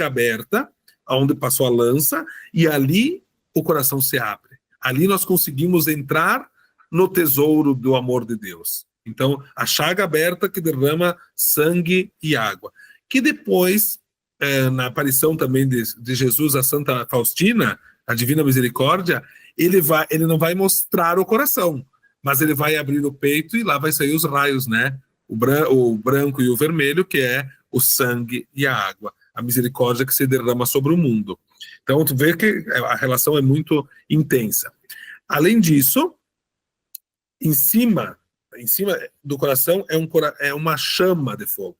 aberta, onde passou a lança, e ali o coração se abre. Ali nós conseguimos entrar no tesouro do amor de Deus. Então, a chaga aberta que derrama sangue e água. Que depois, na aparição também de Jesus a Santa Faustina, a Divina Misericórdia, ele não vai mostrar o coração, mas ele vai abrir o peito e lá vai sair os raios, né? O branco e o vermelho, que é o sangue e a água. A misericórdia que se derrama sobre o mundo. Então, tu vê que a relação é muito intensa. Além disso, em cima do coração é uma chama de fogo.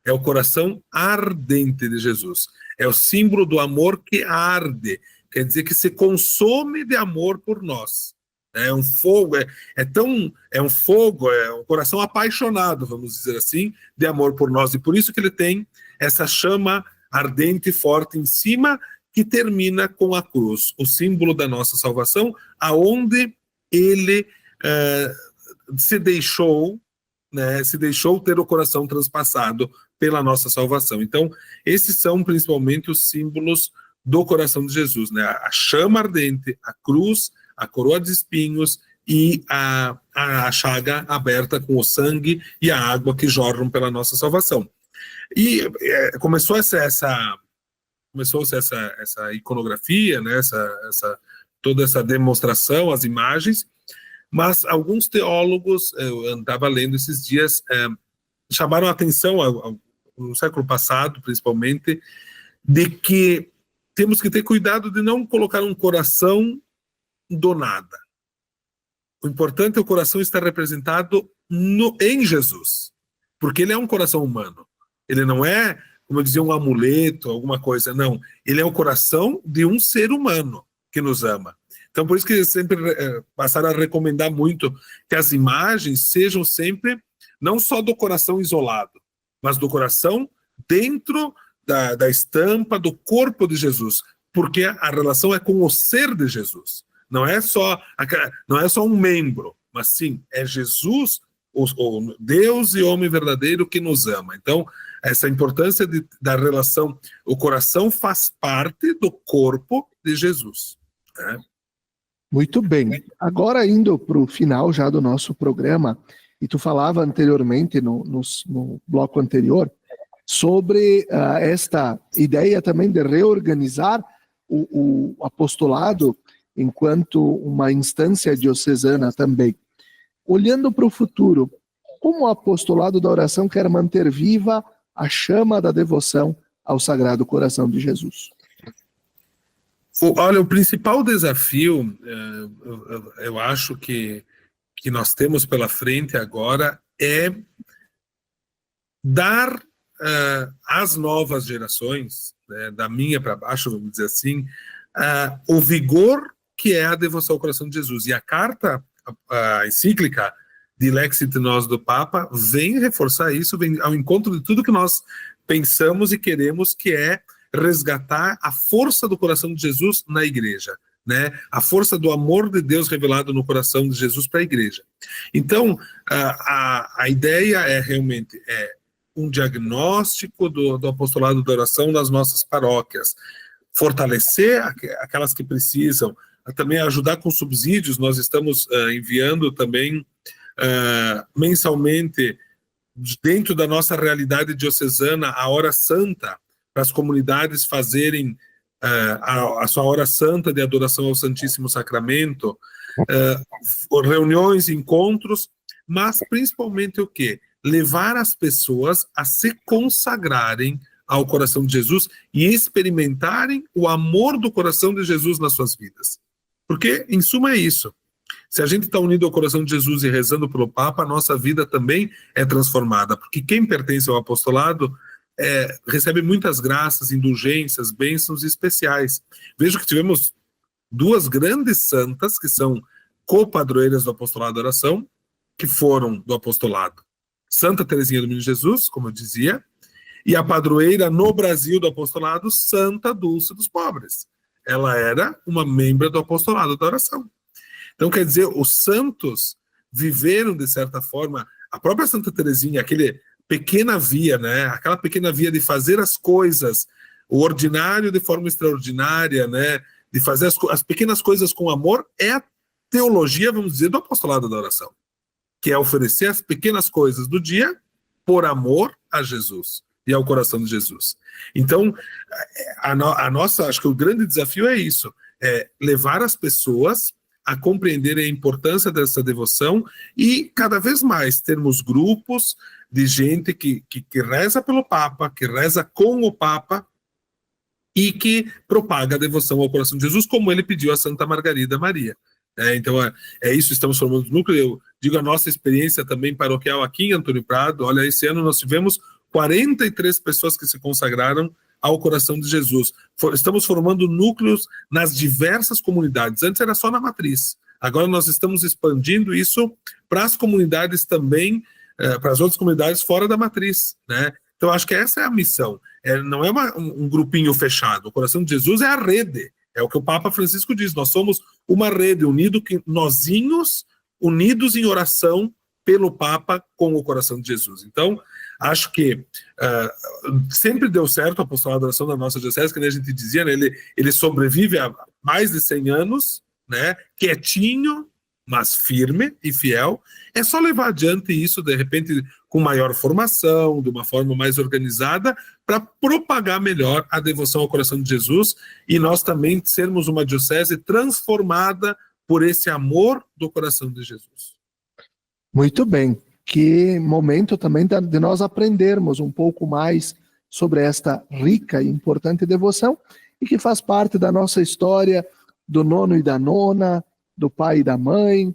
É o coração ardente de Jesus. É o símbolo do amor que arde. Quer dizer que se consome de amor por nós. É um fogo, é um coração apaixonado, vamos dizer assim, de amor por nós. E por isso que ele tem essa chama ardente e forte em cima, que termina com a cruz, o símbolo da nossa salvação, aonde ele se deixou ter o coração transpassado pela nossa salvação. Então, esses são principalmente os símbolos do coração de Jesus, né? A chama ardente, a cruz, a coroa de espinhos e a chaga aberta com o sangue e a água que jorram pela nossa salvação. E começou-se essa iconografia, né? Toda essa demonstração, as imagens, mas alguns teólogos, eu andava lendo esses dias, chamaram a atenção, no século passado, principalmente, de que temos que ter cuidado de não colocar um coração do nada. O importante é o coração estar representado em Jesus, porque ele é um coração humano. Ele não é, como eu dizia, um amuleto, alguma coisa, não. Ele é o coração de um ser humano que nos ama. Então, por isso que sempre passaram a recomendar muito que as imagens sejam sempre, não só do coração isolado, mas do coração dentro da estampa do corpo de Jesus, porque a relação é com o ser de Jesus. Não é só um membro, mas sim, é Jesus, o Deus e homem verdadeiro que nos ama. Então, essa importância da relação, o coração faz parte do corpo de Jesus. Né? Muito bem. Agora, indo para o final já do nosso programa, e tu falava anteriormente, no bloco anterior, sobre esta ideia também de reorganizar o apostolado enquanto uma instância diocesana também. Olhando para o futuro, como o apostolado da oração quer manter viva a chama da devoção ao Sagrado Coração de Jesus? Olha, o principal desafio, eu acho que nós temos pela frente agora é dar às novas gerações, né, da minha para baixo, vamos dizer assim, o vigor que é a devoção ao coração de Jesus. E a carta, a encíclica de Lex et Nos do Papa, vem reforçar isso, vem ao encontro de tudo que nós pensamos e queremos, que é resgatar a força do coração de Jesus na igreja, né? A força do amor de Deus revelado no coração de Jesus para a igreja. Então, a ideia é realmente um diagnóstico do apostolado da oração nas nossas paróquias, fortalecer aquelas que precisam, também ajudar com subsídios. Nós estamos enviando também mensalmente, dentro da nossa realidade diocesana, a hora santa, para as comunidades fazerem a sua hora santa de adoração ao Santíssimo Sacramento, reuniões, encontros, mas principalmente o quê? levar as pessoas a se consagrarem ao coração de Jesus e experimentarem o amor do coração de Jesus nas suas vidas. Porque, em suma, é isso. Se a gente está unido ao coração de Jesus e rezando pelo Papa, a nossa vida também é transformada, porque quem pertence ao apostolado recebe muitas graças, indulgências, bênçãos especiais. Vejo que tivemos 2 grandes santas que são copadroeiras do apostolado da oração, que foram do apostolado. Santa Teresinha do Menino Jesus, como eu dizia, e a padroeira no Brasil do apostolado, Santa Dulce dos Pobres. Ela era uma membro do apostolado da oração. Então, quer dizer, os santos viveram, de certa forma, a própria Santa Teresinha, aquela pequena via, né? Aquela pequena via de fazer as coisas, o ordinário de forma extraordinária, né? De fazer as pequenas coisas com amor, é a teologia, vamos dizer, do apostolado da oração, que é oferecer as pequenas coisas do dia por amor a Jesus e ao coração de Jesus. Então, a nossa, acho que o grande desafio é isso, é levar as pessoas a compreenderem a importância dessa devoção e cada vez mais termos grupos de gente que reza pelo Papa, que reza com o Papa e que propaga a devoção ao coração de Jesus, como ele pediu a Santa Margarida Maria. Então é isso, estamos formando núcleo. Eu digo a nossa experiência também paroquial aqui em Antônio Prado. Olha, esse ano nós tivemos 43 pessoas que se consagraram ao coração de Jesus. Estamos formando núcleos nas diversas comunidades. Antes era só na matriz. Agora nós estamos expandindo isso para as comunidades também, para as outras comunidades fora da matriz, né? Então acho que essa é a missão. Não é um grupinho fechado. O coração de Jesus é a rede. É o que o Papa Francisco diz. Nós somos uma rede nozinhos, unidos em oração pelo Papa com o coração de Jesus. Então, acho que sempre deu certo o apostolado da oração da nossa diocese, que a gente dizia, né, ele sobrevive há mais de 100 anos, né, quietinho, mas firme e fiel. É só levar adiante isso, de repente, com maior formação, de uma forma mais organizada, para propagar melhor a devoção ao coração de Jesus e nós também sermos uma diocese transformada por esse amor do coração de Jesus. Muito bem. Que momento também de nós aprendermos um pouco mais sobre esta rica e importante devoção e que faz parte da nossa história, do nono e da nona, do pai e da mãe,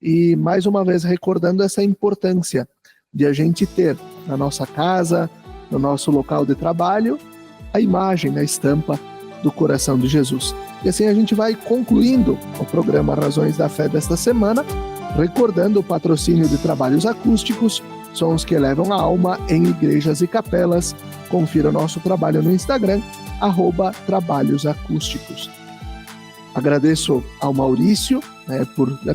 e mais uma vez recordando essa importância de a gente ter na nossa casa, no nosso local de trabalho, a imagem, a estampa do coração de Jesus. E assim a gente vai concluindo o programa Razões da Fé desta semana, recordando o patrocínio de trabalhos acústicos, sons que elevam a alma em igrejas e capelas. Confira o nosso trabalho no Instagram, @trabalhosacústicos. Agradeço ao Maurício, né,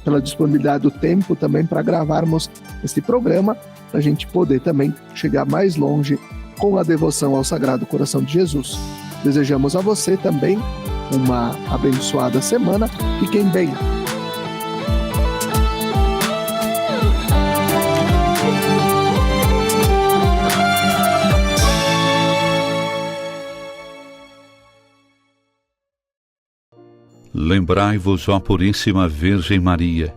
pela disponibilidade do tempo também para gravarmos este programa, para a gente poder também chegar mais longe com a devoção ao Sagrado Coração de Jesus. Desejamos a você também uma abençoada semana. Fiquem bem. Lembrai-vos, ó Puríssima Virgem Maria,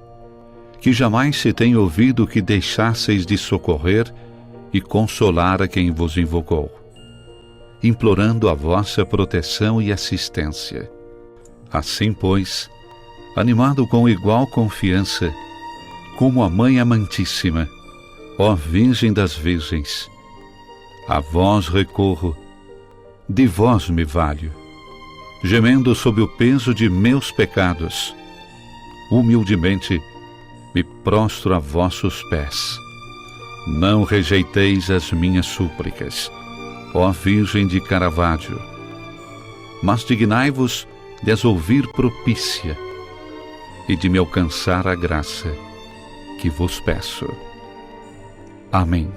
que jamais se tem ouvido que deixasseis de socorrer e consolar a quem vos invocou, implorando a vossa proteção e assistência. Assim, pois, animado com igual confiança, como a Mãe Amantíssima, ó Virgem das Virgens, a vós recorro, de vós me valho, gemendo sob o peso de meus pecados, humildemente me prostro a vossos pés. Não rejeiteis as minhas súplicas, ó Virgem de Caravaggio, mas dignai-vos de as ouvir propícia e de me alcançar a graça que vos peço. Amém.